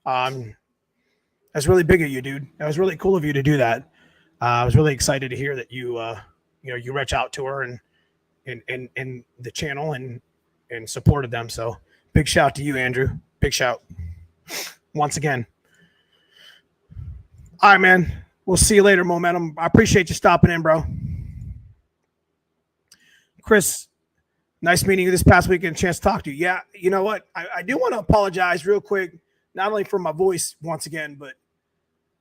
That's really big of you, dude. That was really cool of you to do that. I was really excited to hear that you reached out to her and the channel and supported them. So big shout to you, Andrew. Big shout once again. All right, man. We'll see you later, Momentum. I appreciate you stopping in, bro. Chris, nice meeting you this past weekend. Chance to talk to you. Yeah, you know what? I do want to apologize real quick, not only for my voice once again, but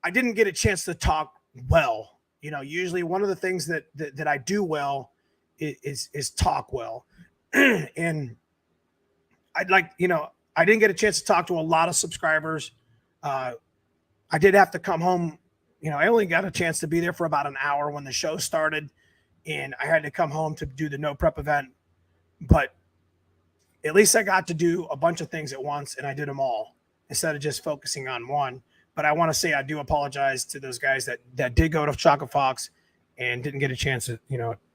I didn't get a chance to talk well. Usually one of the things that I do well is talk well. And I didn't get a chance to talk to a lot of subscribers. I did have to come home. I only got a chance to be there for about an hour when the show started, and I had to come home to do the no prep event. But at least I got to do a bunch of things at once, and I did them all instead of just focusing on one. But I want to say I do apologize to those guys that did go to Chocolate Fox and didn't get a chance to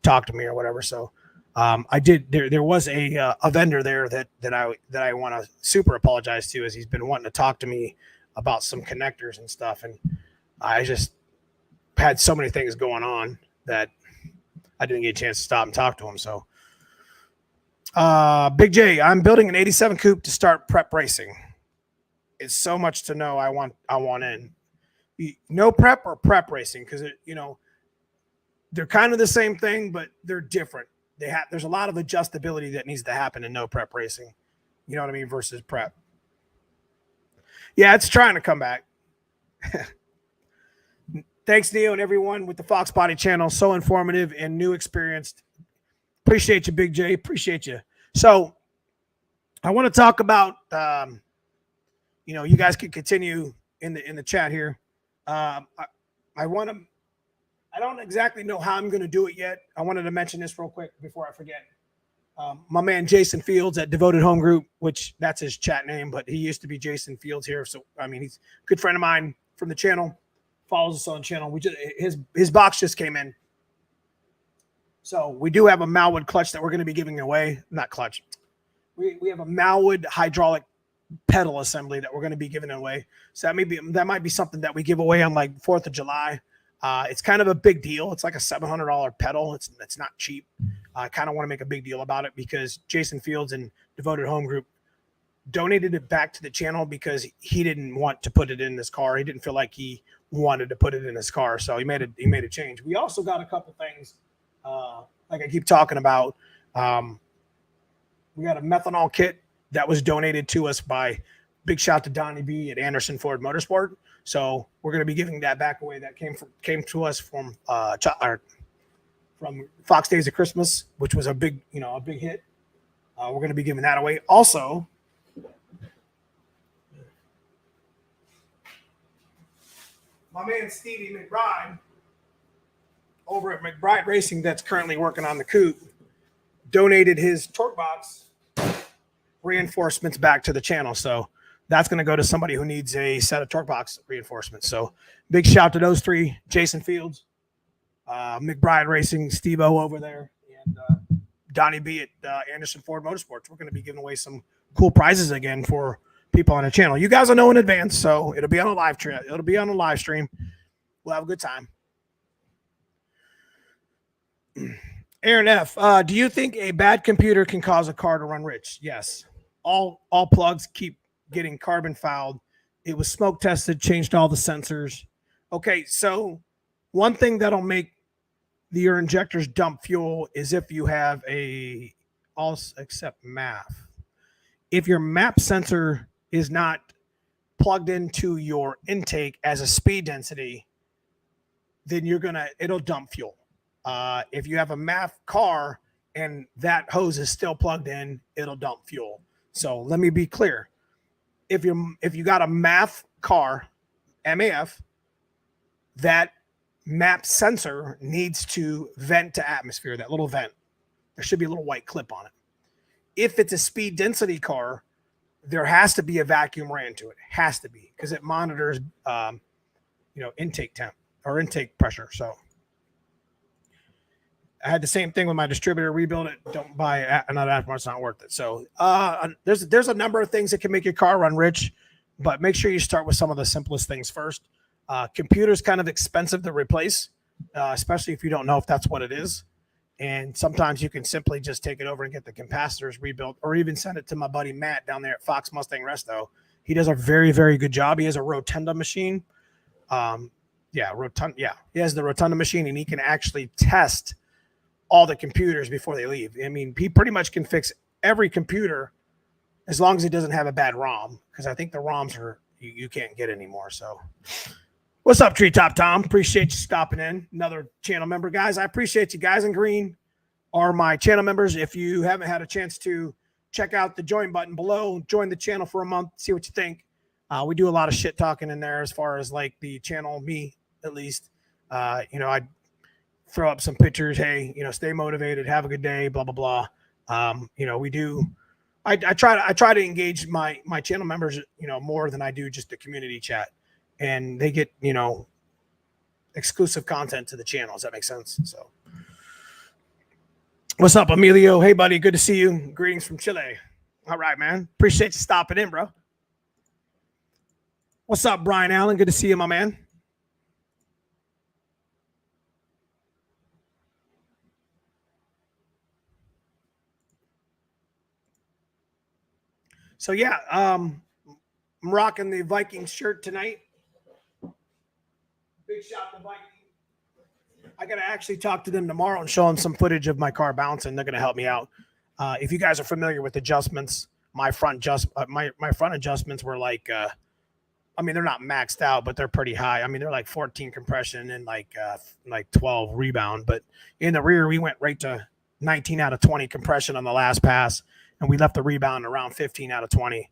talk to me or whatever. So I did. There was a vendor there that I want to super apologize to, as he's been wanting to talk to me about some connectors and stuff, and I just had so many things going on that I didn't get a chance to stop and talk to him. So Big J, I'm building an 87 coupe to start prep racing. It's so much to know. I want in. No prep or prep racing, because they're kind of the same thing, but they're different. There's a lot of adjustability that needs to happen in no prep racing. You know what I mean? Versus prep. Yeah, it's trying to come back. Thanks, Neo, and everyone with the Foxbody channel. So informative and new experienced. Appreciate you, Big J. Appreciate you. So I want to talk about you guys can continue in the chat here. I don't exactly know how I'm going to do it yet. I wanted to mention this real quick before I forget. My man Jason Fields at Devoted Home Group, which that's his chat name, but he used to be Jason Fields here. So he's a good friend of mine from the channel. Follows us on the channel. His box just came in. So we do have a Malwood clutch that we're going to be giving away. Not clutch. We have a Malwood hydraulic pedal assembly that we're going to be giving away. So that might be something that we give away on like 4th of July. It's kind of a big deal. It's like a $700 pedal. It's not cheap. I kind of want to make a big deal about it because Jason Fields and Devoted Home Group donated it back to the channel because he didn't want to put it in his car. He didn't feel like he wanted to put it in his car. So he made a change. We also got a couple things, like I keep talking about. We got a methanol kit that was donated to us by big shout to Donnie B at Anderson Ford Motorsport. So we're going to be giving that back away. That came to us from Fox Days of Christmas, which was a big hit. We're going to be giving that away. Also, my man Stevie McBride over at McBride Racing, that's currently working on the coupe, donated his torque box reinforcements back to the channel. So that's going to go to somebody who needs a set of torque box reinforcements. So big shout to those three: Jason Fields, McBride Racing, Steve-O over there, and Donnie B at Anderson Ford Motorsports. We're going to be giving away some cool prizes again for people on the channel. You guys will know in advance, so it'll be on a live stream. It'll be on a live stream. We'll have a good time. Aaron F, do you think a bad computer can cause a car to run rich? Yes. All plugs keep getting carbon fouled. It was smoke tested, changed all the sensors. Okay, so one thing that'll make your injectors dump fuel is if you have a all except MAF. If your MAP sensor is not plugged into your intake as a speed density, then it'll dump fuel. If you have a MAF car and that hose is still plugged in, it'll dump fuel. So let me be clear. If you got a MAF car, MAF, that MAP sensor needs to vent to atmosphere, that little vent. There should be a little white clip on it. If it's a speed density car, there has to be a vacuum ran to it. It has to be, because it monitors, intake temp or intake pressure. So I had the same thing with my distributor. Rebuild it. Don't buy another aftermarket. It's not worth it. So there's a number of things that can make your car run, Rich, but make sure you start with some of the simplest things first. Computer's kind of expensive to replace, especially if you don't know if that's what it is. And sometimes you can simply just take it over and get the capacitors rebuilt, or even send it to my buddy Matt down there at Fox Mustang Resto. He does a very, very good job. He has a Rotunda machine. He has the Rotunda machine, and he can actually test all the computers before they leave. I mean, he pretty much can fix every computer as long as it doesn't have a bad ROM, because I think the ROMs you can't get anymore. So what's up, Treetop Tom? Appreciate you stopping in. Another channel member, guys. I appreciate you guys in green are my channel members. If you haven't had a chance to check out the join button below, join the channel for a month, see what you think. We do a lot of shit talking in there as far as like the channel, me at least. I throw up some pictures. Hey, stay motivated, have a good day, blah, blah, blah. We do. I try to engage my channel members, more than I do just the community chat, and they get, exclusive content to the channel. Does that make sense? So what's up, Emilio? Hey, buddy. Good to see you. Greetings from Chile. All right, man. Appreciate you stopping in, bro. What's up, Brian Allen? Good to see you, my man. So yeah, I'm rocking the Vikings shirt tonight. Big shout to Vikings. I got to actually talk to them tomorrow and show them some footage of my car bouncing. They're going to help me out. If you guys are familiar with adjustments, my front adjustments were like, they're not maxed out, but they're pretty high. I mean, they're like 14 compression and like 12 rebound. But in the rear, we went right to 19 out of 20 compression on the last pass, and we left the rebound around 15 out of 20.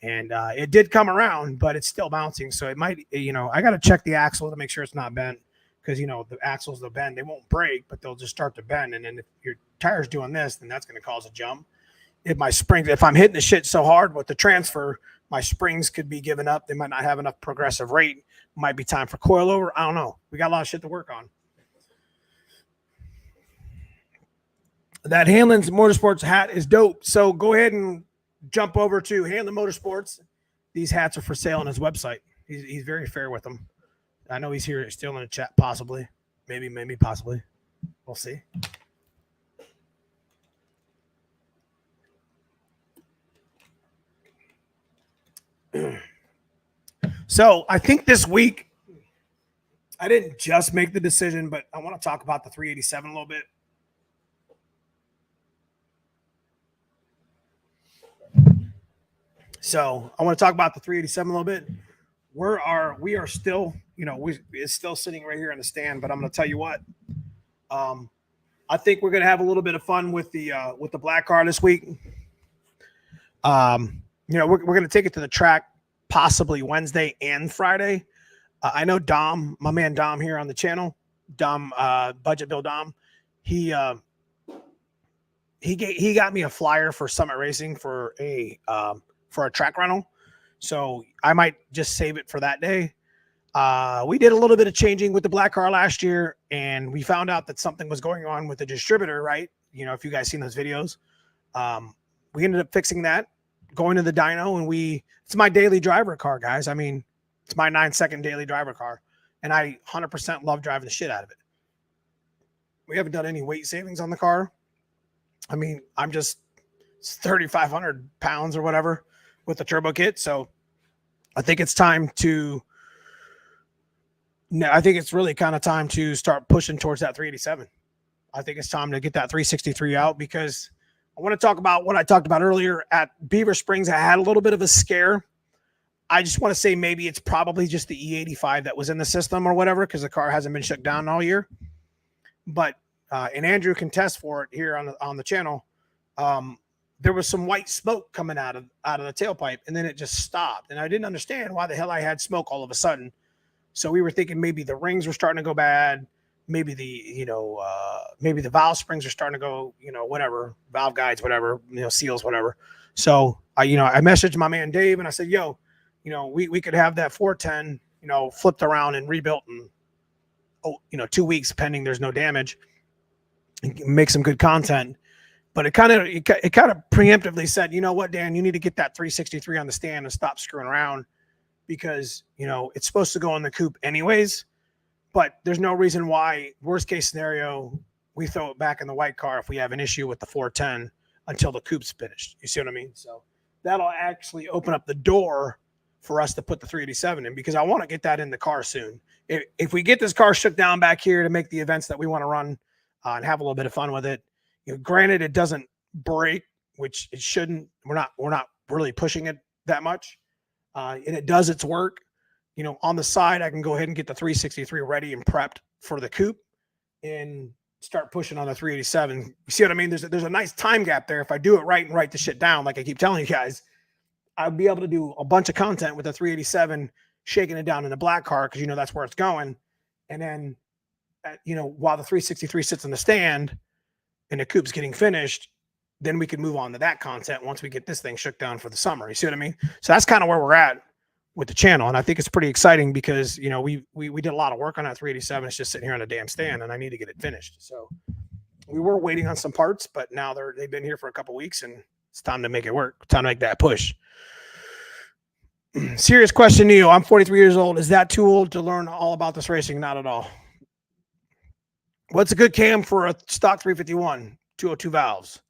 And it did come around, but it's still bouncing. So it might, I got to check the axle to make sure it's not bent, because, the axles, they'll bend. They won't break, but they'll just start to bend. And then if your tire's doing this, then that's going to cause a jump. If I'm hitting the shit so hard with the transfer, my springs could be giving up. They might not have enough progressive rate. Might be time for coilover. I don't know. We got a lot of shit to work on. That Hanlon's Motorsports hat is dope. So go ahead and jump over to Hanlon Motorsports. These hats are for sale on his website. He's very fair with them. I know he's here still in the chat, possibly. Maybe, possibly. We'll see. So I think this week, I didn't just make the decision, but I want to talk about the 387 a little bit. So I want to talk about the 387 a little bit. We are still, it's still sitting right here in the stand, but I'm going to tell you what, I think we're going to have a little bit of fun with the black car this week. We're going to take it to the track possibly Wednesday and Friday. I know Dom, my man Dom here on the channel, Dom, Budget Bill Dom, he got me a flyer for Summit Racing for a track rental. So I might just save it for that day. We did a little bit of changing with the black car last year, and we found out that something was going on with the distributor, right? If you guys seen those videos, we ended up fixing that, going to the dyno, and it's my daily driver car, guys. I mean, it's my 9-second daily driver car, and I 100% love driving the shit out of it. We haven't done any weight savings on the car. I mean, I'm just 3,500 pounds or whatever with the turbo kit. So I think it's really kind of time to start pushing towards that 387. I think it's time to get that 363 out because I want to talk about what I talked about earlier at Beaver Springs. I had a little bit of a scare. I just want to say maybe it's probably just the E85 that was in the system or whatever because the car hasn't been shut down all year. But and Andrew can test for it here on the channel. There was some white smoke coming out of the tailpipe, and then it just stopped. And I didn't understand why the hell I had smoke all of a sudden. So we were thinking maybe the rings were starting to go bad. Maybe maybe the valve springs are starting to go, whatever, valve guides, whatever, seals, whatever. So I messaged my man Dave and I said, yo, we could have that 410, flipped around and rebuilt in 2 weeks, pending there's no damage, and make some good content. But it kind of preemptively said, you know what, Dan, you need to get that 363 on the stand and stop screwing around because, it's supposed to go in the coupe anyways. But there's no reason why, worst case scenario, we throw it back in the white car if we have an issue with the 410 until the coupe's finished. You see what I mean? So that'll actually open up the door for us to put the 387 in because I want to get that in the car soon. If we get this car shook down back here to make the events that we want to run and have a little bit of fun with it, granted it doesn't break, which it shouldn't. We're not really pushing it that much, and it does its work. On the side, I can go ahead and get the 363 ready and prepped for the coupe and start pushing on the 387. You see what I mean? There's a nice time gap there. If I do it right and write the shit down, like I keep telling you guys, I'll be able to do a bunch of content with the 387, shaking it down in the black car because that's where it's going. And then, while the 363 sits in the stand and the coupe's getting finished, then we can move on to that content once we get this thing shook down for the summer. You see what I mean? So that's kind of where we're at with the channel. And I think it's pretty exciting because, we did a lot of work on that 387. It's just sitting here on a damn stand and I need to get it finished. So we were waiting on some parts, but now they've been here for a couple of weeks and it's time to make it work. Time to make that push. Serious question, Neo. I'm 43 years old. Is that too old to learn all about this racing? Not at all. What's a good cam for a stock 351? 202 valves.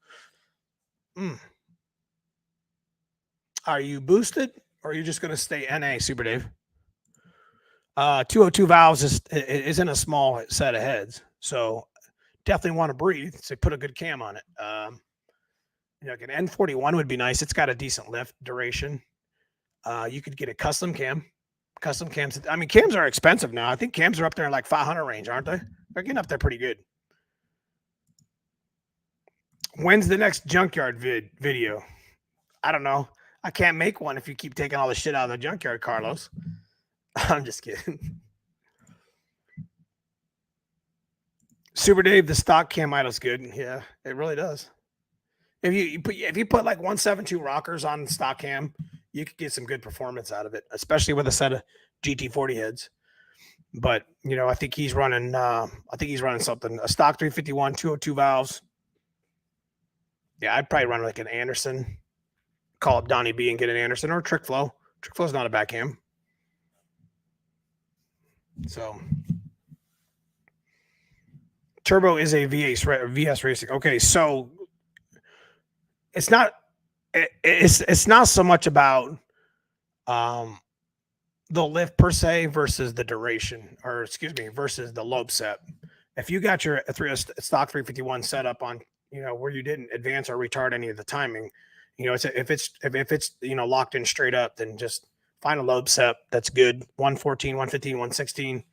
Are you boosted? Or are you just going to stay NA, Super Dave? 202 valves is in a small set of heads. So definitely want to breathe. So put a good cam on it. An N41 would be nice. It's got a decent lift duration. You could get a custom cam. Custom cams. I mean, cams are expensive now. I think cams are up there in like 500 range, aren't they? They're getting up there pretty good. When's the next junkyard video? I don't know. I can't make one if you keep taking all the shit out of the junkyard, Carlos. I'm just kidding. Super Dave, the stock cam idle's good. Yeah, it really does. If you put like 172 rockers on stock cam, you could get some good performance out of it, especially with a set of GT40 heads. But I think he's running. Something, a stock 351, 202 valves. Yeah, I'd probably run like an Anderson. Call up Donnie B and get an Anderson or a Trick Flow. Trick Flow's not a back cam. So Turbo is a VS racing. Okay, so it's not so much about the lift per se versus the duration, versus the lobe set. If you got your stock 351 set up on where you didn't advance or retard any of the timing, if it's locked in straight up, then just find a lobe set that's good. 114, 115, 116.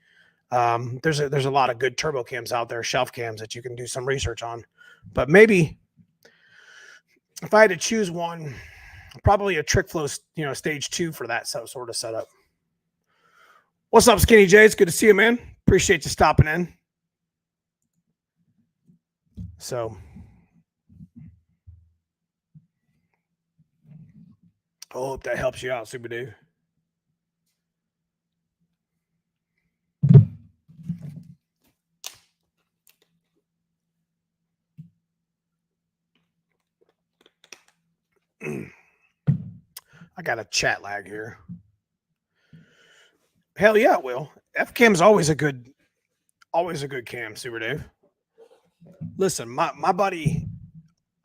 There's a lot of good turbo cams out there, shelf cams that you can do some research on. But maybe if I had to choose one, probably a Trick Flow, stage 2 for that sort of setup. What's up, Skinny J? It's good to see you, man. Appreciate you stopping in. So I hope that helps you out, Super Dave. I got a chat lag here. Hell yeah, it will. F-cam's always a good cam, Super Dave. Listen, my buddy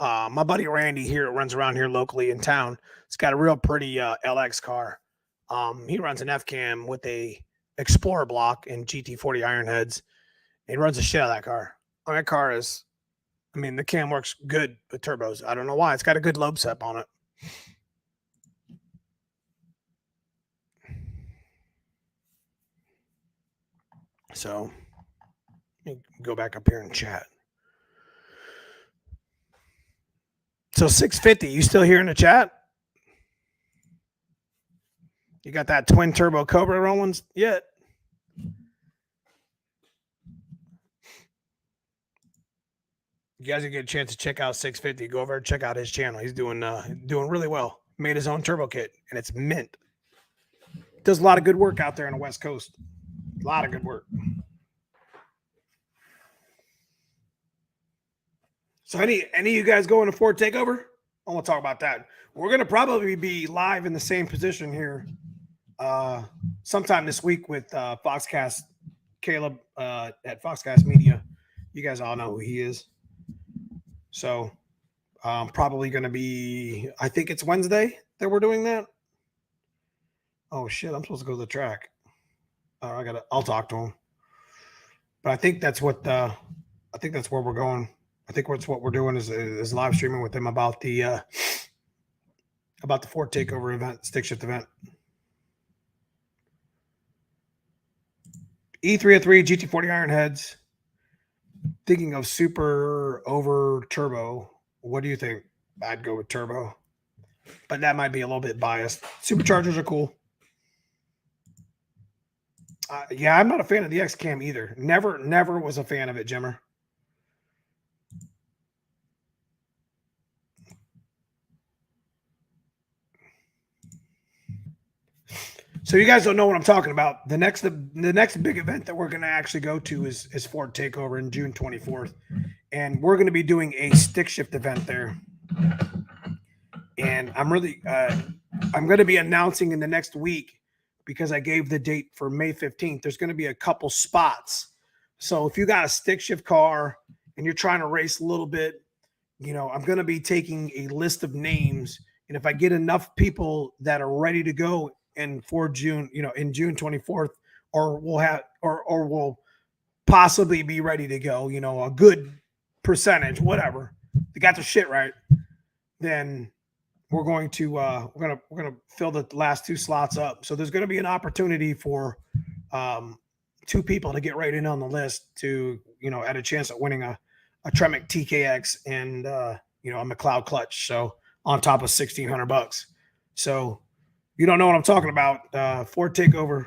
Randy here runs around here locally in town. It's got a real pretty LX car. He runs an F-cam with a Explorer block and GT40 iron heads. He runs the shit out of that car. on that car is, I mean, the cam works good with turbos. I don't know why. It's got a good lobe sep on it. So let me go back up here and chat. So 650, you still here in the chat? You got that twin turbo Cobra rolling yet? You guys get a chance to check out 650. Go over and check out his channel. He's doing really well. Made his own turbo kit, and it's mint. Does a lot of good work out there on the West Coast. A lot of good work. So any of you guys going to Ford Takeover? I want to talk about that. We're going to probably be live in the same position here sometime this week with Foxcast Caleb at Foxcast Media. You guys all know who he is. So probably going to be, I think it's Wednesday that we're doing that. Oh shit, I'm supposed to go to the track. I'll talk to him. But I think that's what I think that's where we're going. I think what we're doing is live streaming with him about the Ford Takeover event, stick shift event. E303 GT40 iron heads. Thinking of super over turbo. What do you think? I'd go with turbo, but that might be a little bit biased. Superchargers are cool. Yeah, I'm not a fan of the X Cam either. Never was a fan of it, Jimmer. So you guys don't know what I'm talking about. The next big event that we're going to actually go to is Ford Takeover in June 24th, and we're going to be doing a stick shift event there. And I'm really I'm going to be announcing in the next week, because I gave the date for May 15th. There's going to be a couple spots. So if you got a stick shift car and you're trying to race a little bit, I'm going to be taking a list of names, and if I get enough people that are ready to go and for June, in June 24th, or we'll possibly be ready to go, a good percentage, whatever, they got their shit right, then we're going to fill the last two slots up. So there's going to be an opportunity for two people to get right in on the list to, at a chance at winning a Tremec TKX and a McLeod clutch. So on top of $1,600. So you don't know what I'm talking about. Ford Takeover,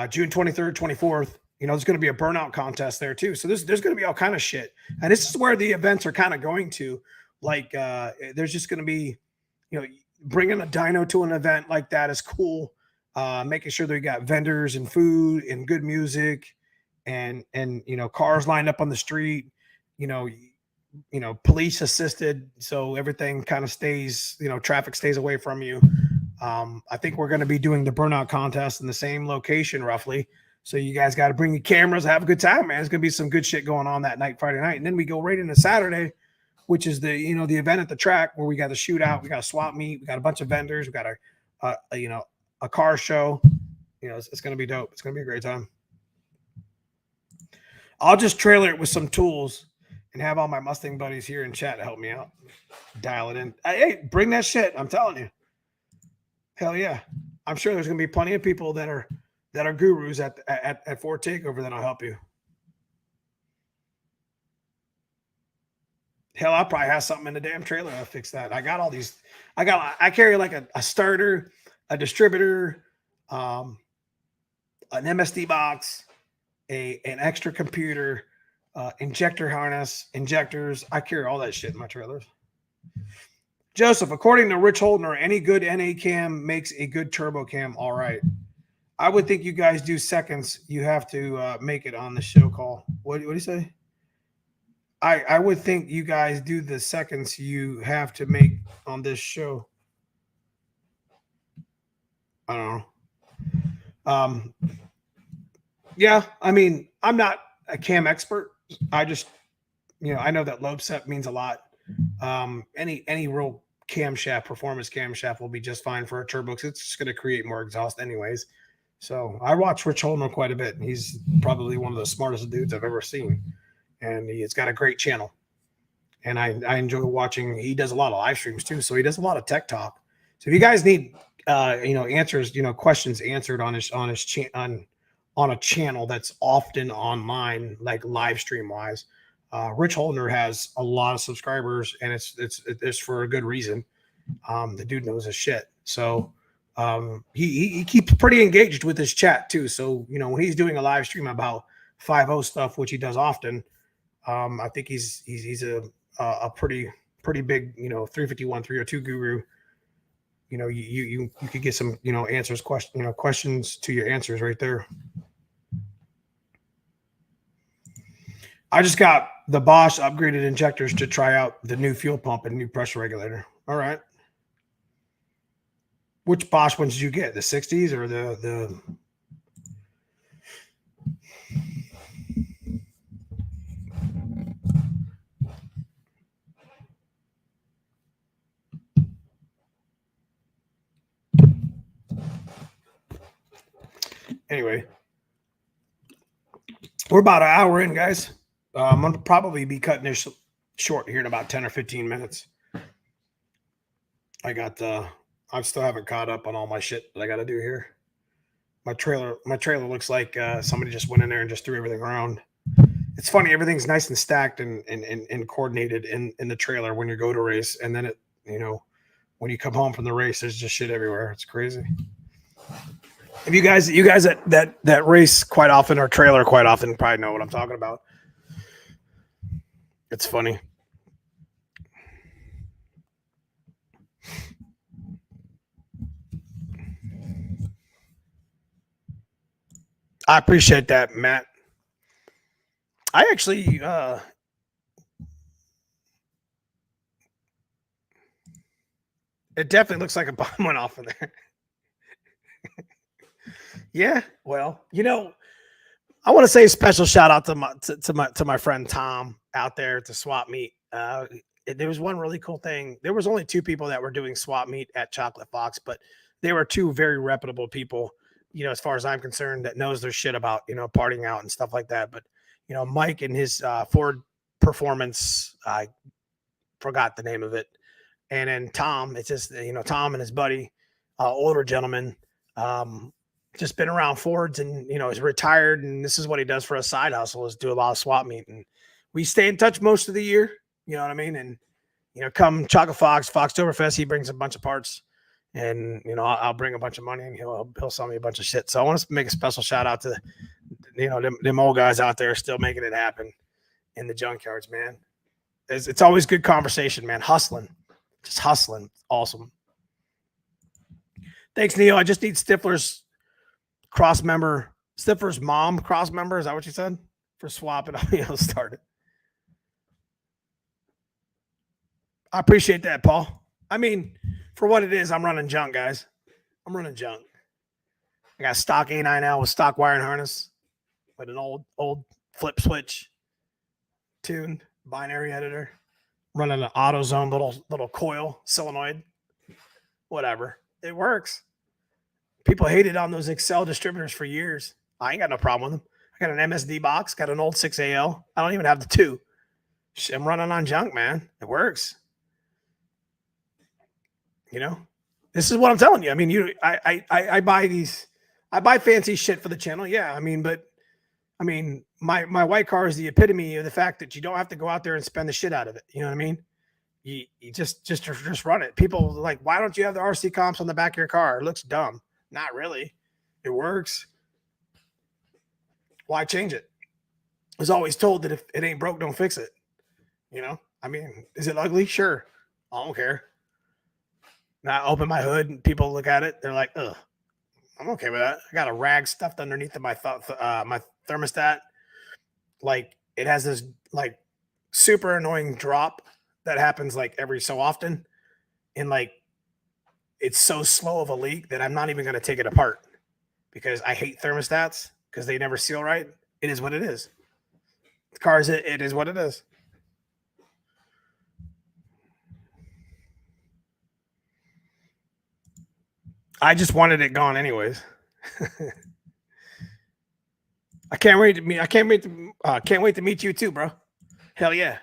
June 23rd, 24th. There's going to be a burnout contest there too. So there's going to be all kind of shit. And this is where the events are kind of going to. Like, there's just going to be, bringing a dyno to an event like that is cool. Making sure that we got vendors and food and good music and cars lined up on the street, police assisted. So everything kind of stays, traffic stays away from you. I think we're going to be doing the burnout contest in the same location roughly. So you guys got to bring your cameras, have a good time, man. It's going to be some good shit going on that night, Friday night. And then we go right into Saturday, which is the event at the track where we got a shootout, we got a swap meet, we got a bunch of vendors, we got a car show. It's going to be dope. It's going to be a great time. I'll just trailer it with some tools and have all my Mustang buddies here in chat to help me out. Dial it in. Hey, bring that shit. I'm telling you. Hell yeah. I'm sure there's going to be plenty of people that are gurus at Ford Takeover that'll help you. Hell, I'll probably have something in the damn trailer. I'll fix that. I got all these. I carry like a starter, a distributor, an MSD box, an extra computer, injector harness, injectors. I carry all that shit in my trailers. Joseph, according to Rich Holdner, any good NA cam makes a good turbo cam. All right. I would think you guys do seconds. You have to make it on the show call. What do you say? I would think you guys do the seconds you have to make on this show. I don't know. Yeah, I mean, I'm not a cam expert. I just, I know that lobe set means a lot. Any real camshaft, performance camshaft will be just fine for a turbo because it's just going to create more exhaust anyways. So I watch Rich Holmer quite a bit. He's probably one of the smartest dudes I've ever seen. and he's got a great channel. And I enjoy watching. He does a lot of live streams too, so he does a lot of tech talk. So if you guys need answers, questions answered on a channel that's often online, like live stream wise, Rich Holdner has a lot of subscribers, and it's for a good reason. The dude knows his shit. So he keeps pretty engaged with his chat too. So when he's doing a live stream about 5.0 stuff, which he does often, I think he's a pretty big 351 302 guru. You could get some questions to your answers right there. I just got the Bosch upgraded injectors to try out the new fuel pump and new pressure regulator. All right. Which Bosch ones did you get? The 60s or the Anyway, we're about an hour in, guys. I'm going to probably be cutting this short here in about 10 or 15 minutes. I still haven't caught up on all my shit that I got to do here. My trailer looks like somebody just went in there and just threw everything around. It's funny. Everything's nice and stacked and coordinated in the trailer when you go to race. And then when you come home from the race, there's just shit everywhere. It's crazy. If you guys that race quite often or trailer quite often probably know what I'm talking about. It's funny. I appreciate that, Matt. I actually it definitely looks like a bomb went off in there. Yeah, well, I want to say a special shout out to my friend Tom out there at the swap meet. There was one really cool thing. There was only 2 people that were doing swap meet at Chocolate Fox, but they were 2 very reputable people, as far as I'm concerned, that knows their shit about, partying out and stuff like that. But, Mike and his Ford Performance, I forgot the name of it. And then Tom, it's just, Tom and his buddy, older gentleman, just been around Fords and, is retired. And this is what he does for a side hustle, is do a lot of swap meet. And we stay in touch most of the year. You know what I mean? And, come Chocolate Foxtoberfest, he brings a bunch of parts, and, I'll bring a bunch of money, and he'll sell me a bunch of shit. So I want to make a special shout out to, them old guys out there still making it happen in the junkyards, man. It's always good conversation, man. Just hustling. Awesome. Thanks, Neo. I just need Stifler's mom cross member. Is that what you said? For swapping, I'll start it. I appreciate that, Paul. I mean, for what it is, I'm running junk, guys. I'm running junk. I got stock A9L with stock wiring harness with an old flip switch tuned binary editor, running an AutoZone little coil solenoid. Whatever. It works. People hated on those Excel distributors for years. I ain't got no problem with them. I got an MSD box, got an old 6AL. I don't even have the 2. I'm running on junk, man. It works. This is what I'm telling you. I mean, I buy fancy shit for the channel. Yeah. I mean, my white car is the epitome of the fact that you don't have to go out there and spend the shit out of it. You know what I mean? You just run it. People are like, why don't you have the RC comps on the back of your car? It looks dumb. Not really. It works. Why change it? I was always told that if it ain't broke, don't fix it. I mean, is it ugly? Sure. I don't care. Now I open my hood and people look at it. They're like, ugh, I'm okay with that. I got a rag stuffed underneath of my thermostat. Like, it has this like super annoying drop that happens like every so often. And like, it's so slow of a leak that I'm not even going to take it apart because I hate thermostats because they never seal right. It is what it is. The cars, it is what it is. I just wanted it gone anyways. I can't wait to meet you too, bro. Hell yeah.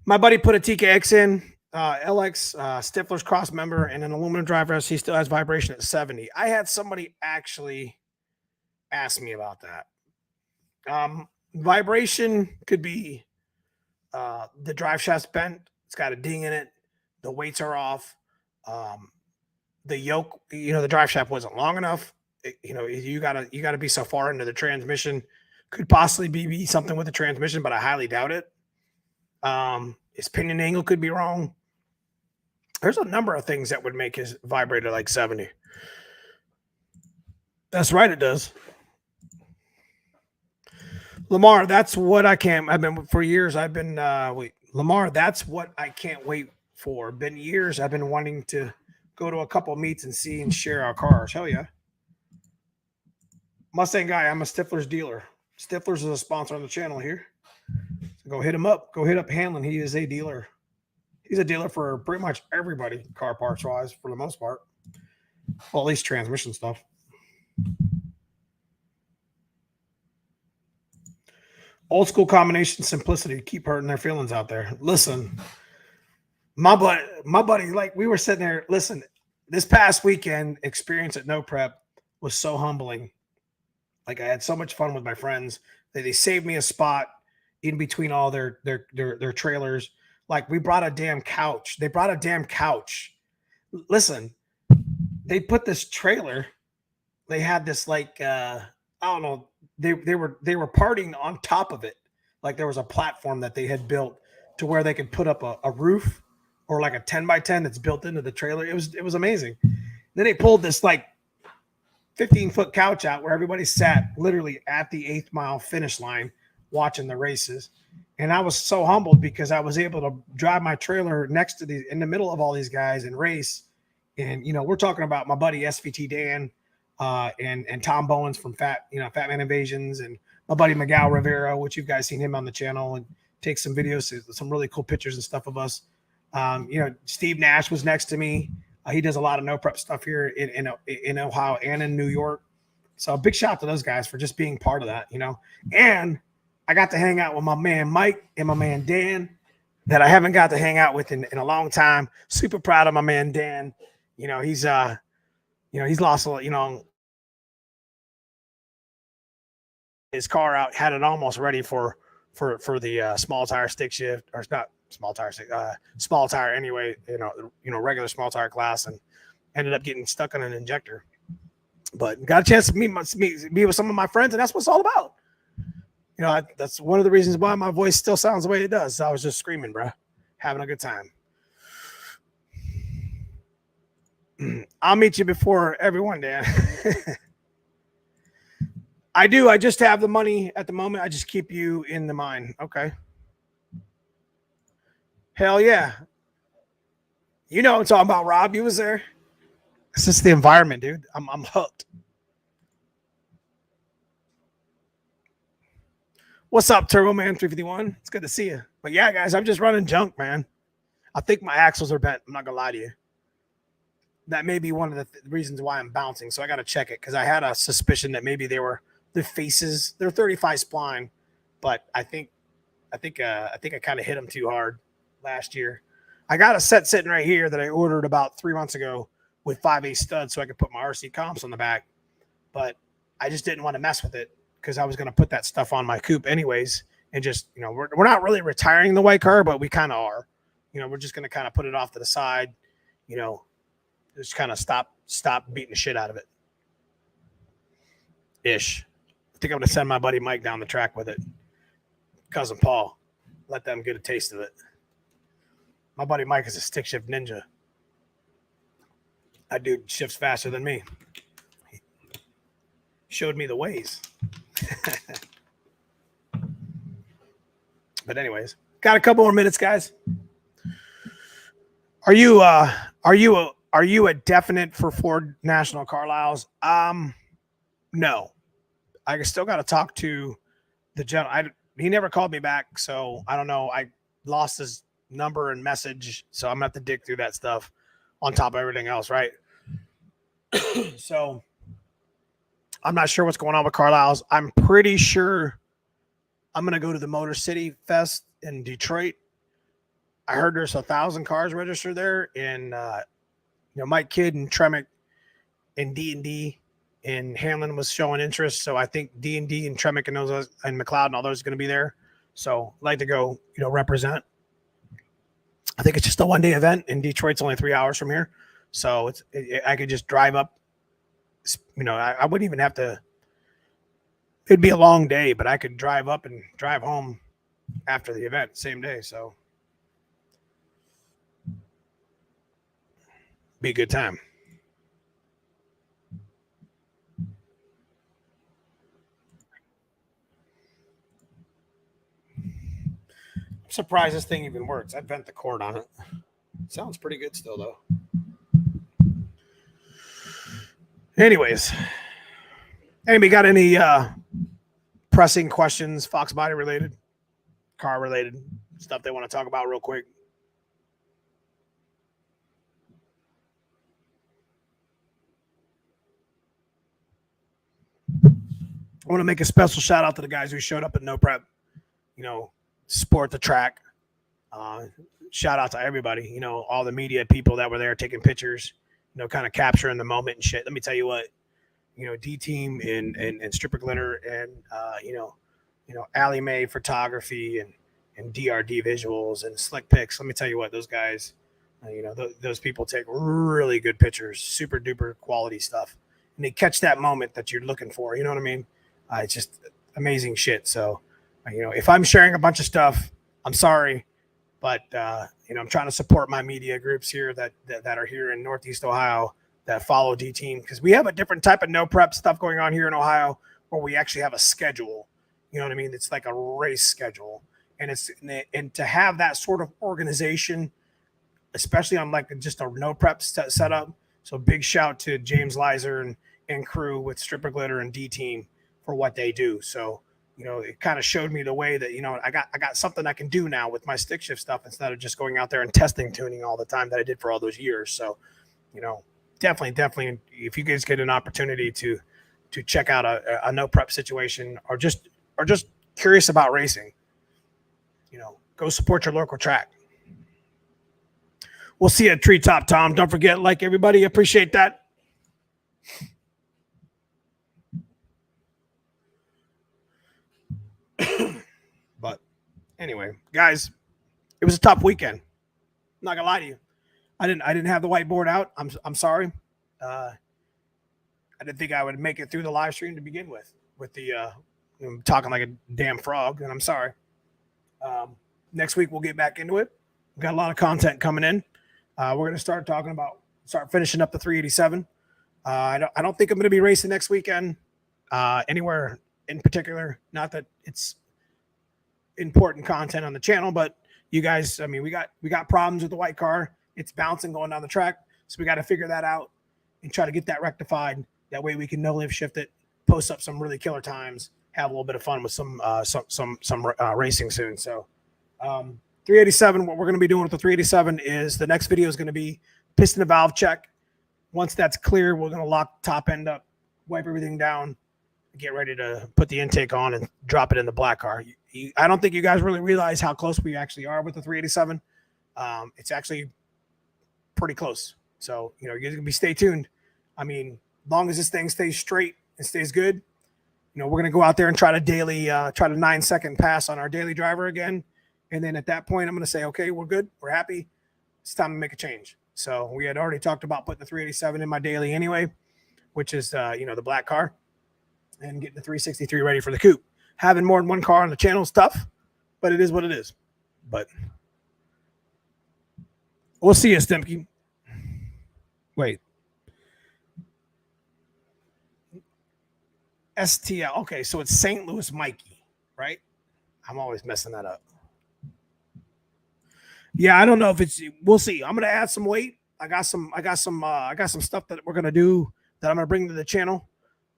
My buddy put a TKX in, LX, Stifler's cross member, and an aluminum driver. He still has vibration at 70. I had somebody actually ask me about that. Vibration could be the drive shaft's bent. It's got a ding in it. The weights are off. The yoke, the drive shaft wasn't long enough. You gotta be so far into the transmission. Could possibly be something with the transmission, but I highly doubt it. His pinion angle could be wrong. There's a number of things that would make his vibrator like 70. That's right, it does. Lamar, that's what I can't. I've been for years. I've been Lamar, that's what I can't wait for. Been years. I've been wanting to go to a couple meets and see and share our cars. Hell yeah. Mustang guy, I'm a Stifler's dealer. Stifler's is a sponsor on the channel here. So go hit him up. Go hit up Hanlon. He is a dealer. He's a dealer for pretty much everybody, car parts wise, for the most part. Well, at least transmission stuff. Old school combination simplicity. Keep hurting their feelings out there. Listen, my buddy, like we were sitting there. Listen, this past weekend experience at No Prep was so humbling. Like I had so much fun with my friends that they saved me a spot in between all their trailers. Like we brought a damn couch. They brought a damn couch. Listen, they put this trailer. They had this like I don't know. They were partying on top of it. Like there was a platform that they had built to where they could put up a roof or like a 10x10 that's built into the trailer. It was amazing. Then they pulled this like 15-foot couch out where everybody sat literally at the 8th mile finish line watching the races. And I was so humbled because I was able to drive my trailer next to in the middle of all these guys and race. And, we're talking about my buddy SVT Dan and Tom Bowens from Fat Man Invasions, and my buddy Miguel Rivera, which you guys seen him on the channel and take some videos, some really cool pictures and stuff of us. Steve Nash was next to me. He does a lot of No Prep stuff here in Ohio and in New York. So a big shout out to those guys for just being part of that, And I got to hang out with my man Mike and my man Dan that I haven't got to hang out with in a long time. Super proud of my man Dan. He's lost a lot, his car out, had it almost ready for the small tire stick shift, or it's not small tire stick, small tire anyway, regular small tire class, and ended up getting stuck on an injector. But got a chance to meet with some of my friends, and that's what it's all about. That's one of the reasons why my voice still sounds the way it does. I was just screaming, bro, having a good time. I'll meet you before everyone, Dan. I do. I just have the money at the moment. I just keep you in the mind. Okay. Hell yeah. I'm talking about, Rob. You was there. It's just the environment, dude. I'm hooked. What's up, Turbo Man 351? It's good to see you. But yeah, guys, I'm just running junk, man. I think my axles are bent. I'm not gonna lie to you. That may be one of the reasons why I'm bouncing. So I got to check it because I had a suspicion that maybe they were the faces. They're 35 spline, but I think I kind of hit them too hard last year. I got a set sitting right here that I ordered about 3 months ago with 5/8 studs so I could put my RC comps on the back, but I just didn't want to mess with it because I was going to put that stuff on my coupe anyways. And just, we're not really retiring the white car, but we kind of are. We're just going to kind of put it off to the side, just kind of stop beating the shit out of it. Ish. I think I'm going to send my buddy Mike down the track with it. Cousin Paul. Let them get a taste of it. My buddy Mike is a stick shift ninja. That dude shifts faster than me. He showed me the ways. But anyways, got a couple more minutes, guys. Are you a definite for Ford National Carlisles? No. I still got to talk to the gentleman. He never called me back, so I don't know. I lost his number and message, so I'm gonna have to dig through that stuff on top of everything else, right? So I'm not sure what's going on with Carlisle's. I'm pretty sure I'm going to go to the Motor City Fest in Detroit. I heard there's 1,000 cars registered there, and Mike Kidd and Tremec and D&D and Hamlin was showing interest. So I think D&D and Tremec and those and McLeod and all those are going to be there. So I'd like to go, represent. I think it's just a 1-day event, and Detroit's only 3 hours from here. So I could just drive up. I wouldn't even have to. It'd be a long day, but I could drive up and drive home after the event, same day. So be a good time. I'm surprised this thing even works. I'd vent the cord on it. Sounds pretty good still, though. Anyways, anybody got any pressing questions, Fox body related, car related stuff they want to talk about real quick? I want to make a special shout out to the guys who showed up at No Prep, support the track. Shout out to everybody, all the media people that were there taking pictures, kind of capturing the moment and shit. Let me tell you what, D Team and Stripper Glitter and, Allie Mae Photography and DRD Visuals and Slick Pics. Let me tell you what, those guys, those people take really good pictures, super duper quality stuff. And they catch that moment that you're looking for. You know what I mean? It's just amazing shit. So, if I'm sharing a bunch of stuff, I'm sorry, but I'm trying to support my media groups here that are here in Northeast Ohio that follow D Team, because we have a different type of no prep stuff going on here in Ohio where we actually have a schedule. You know what I mean? It's like a race schedule, and to have that sort of organization, especially on like just a no prep setup. So big shout to James Lizer and crew with Stripper Glitter and D Team for what they do. So, it kind of showed me the way that, I got something I can do now with my stick shift stuff instead of just going out there and testing tuning all the time that I did for all those years. So, definitely, if you guys get an opportunity to check out a no prep situation or just curious about racing, go support your local track. We'll see you at Treetop, Tom. Don't forget, like everybody, appreciate that. But anyway, guys, it was a tough weekend. I'm not gonna lie to you. I didn't have the whiteboard out. I'm sorry. I didn't think I would make it through the live stream to begin with the I'm talking like a damn frog, and I'm sorry. Next week we'll get back into it. We've got a lot of content coming in. We're gonna start finishing up the 387. I don't think I'm gonna be racing next weekend anywhere in particular. Not that it's important content on the channel, but you guys, we got problems with the white car. It's bouncing going down the track, so we got to figure that out and try to get that rectified. That way we can no lift shift it, post up some really killer times, have a little bit of fun with some racing soon. So 387, what we're going to be doing with the 387 is the next video is going to be piston and valve check. Once that's clear, we're going to lock the top end up, wipe everything down, get ready to put the intake on and drop it in the black car. I don't think you guys really realize how close we actually are with the 387. It's actually pretty close. So, you're going to be stay tuned. As long as this thing stays straight and stays good, we're going to go out there and try to 9-second pass on our daily driver again. And then at that point, I'm going to say, okay, we're good. We're happy. It's time to make a change. So we had already talked about putting the 387 in my daily anyway, which is, the black car, and getting the 363 ready for the coupe. Having more than one car on the channel is tough, but it is what it is. But we'll see you, Stemke. Wait. STL. Okay, so it's St. Louis Mikey, right? I'm always messing that up. Yeah, I don't know if it's. We'll see. I'm gonna add some weight. I got some stuff that we're gonna do that I'm gonna bring to the channel.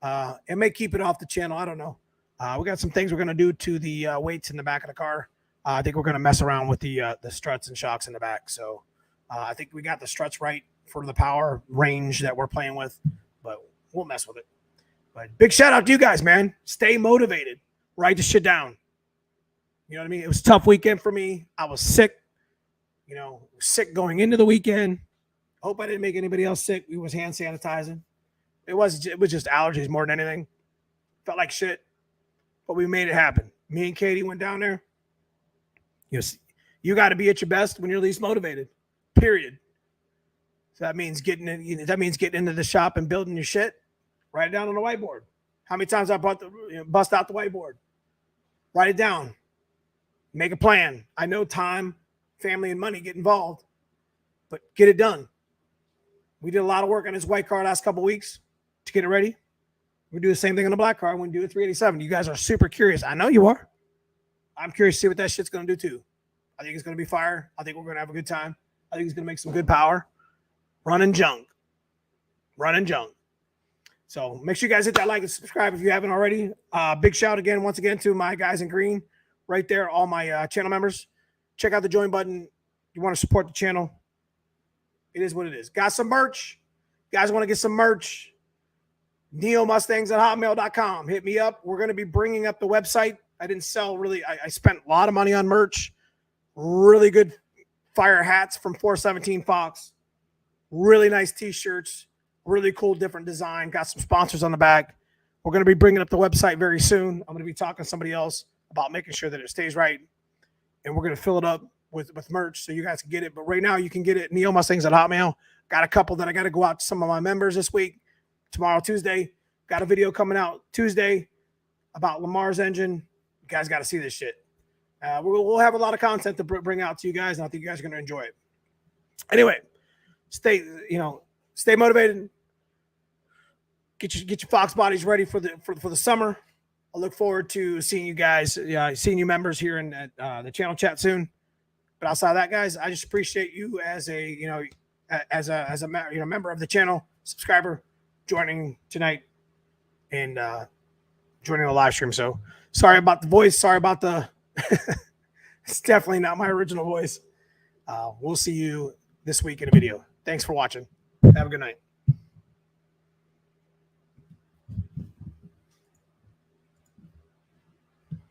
It may keep it off the channel. I don't know. We got some things we're gonna do to the weights in the back of the car. I think we're gonna mess around with the struts and shocks in the back. So I think we got the struts right for the power range that we're playing with, but we'll mess with it. But big shout out to you guys, man. Stay motivated. Write the shit down. You know what I mean? It was a tough weekend for me. I was sick, sick going into the weekend. Hope I didn't make anybody else sick. We was hand sanitizing. It was just allergies more than anything. Felt like shit, but we made it happen. Me and Katie went down there. You got to be at your best when you're least motivated. Period. So that means getting into the shop and building your shit. Write it down on the whiteboard. How many times I bust out the whiteboard? Write it down. Make a plan. I know time, family, and money get involved, but get it done. We did a lot of work on this white car last couple weeks to get it ready. We do the same thing on the black car when we do a 387. You guys are super curious. I know you are. I'm curious to see what that shit's going to do too. I think it's going to be fire. I think we're going to have a good time. I think it's going to make some good power. Running junk. So make sure you guys hit that like and subscribe if you haven't already. Big shout once again to my guys in green right there, all my channel members. Check out the join button. You want to support the channel. It is what it is. Got some merch. You guys want to get some merch? Neomustangs@hotmail.com. Hit me up. We're going to be bringing up the website. I didn't sell really. I spent a lot of money on merch. Really good fire hats from 417 Fox. Really nice t-shirts. Really cool different design. Got some sponsors on the back. We're going to be bringing up the website very soon. I'm going to be talking to somebody else about making sure that it stays right. And we're going to fill it up with merch so you guys can get it. But right now you can get it Neomustangs@hotmail. Got a couple that I got to go out to some of my members this week. Tomorrow, Tuesday. Got a video coming out Tuesday about Lamar's engine. You guys got to see this shit. We'll have a lot of content to bring out to you guys, and I think you guys are going to enjoy it. Anyway, stay motivated. Get your fox bodies ready for the summer. I look forward to seeing you guys, seeing you members here in the channel chat soon. But outside of that, guys, I just appreciate you as a member of the channel, subscriber, joining tonight and joining the live stream. So sorry about the voice. Sorry about the. It's definitely not my original voice. We'll see you this week in a video. Thanks for watching. Have a good night.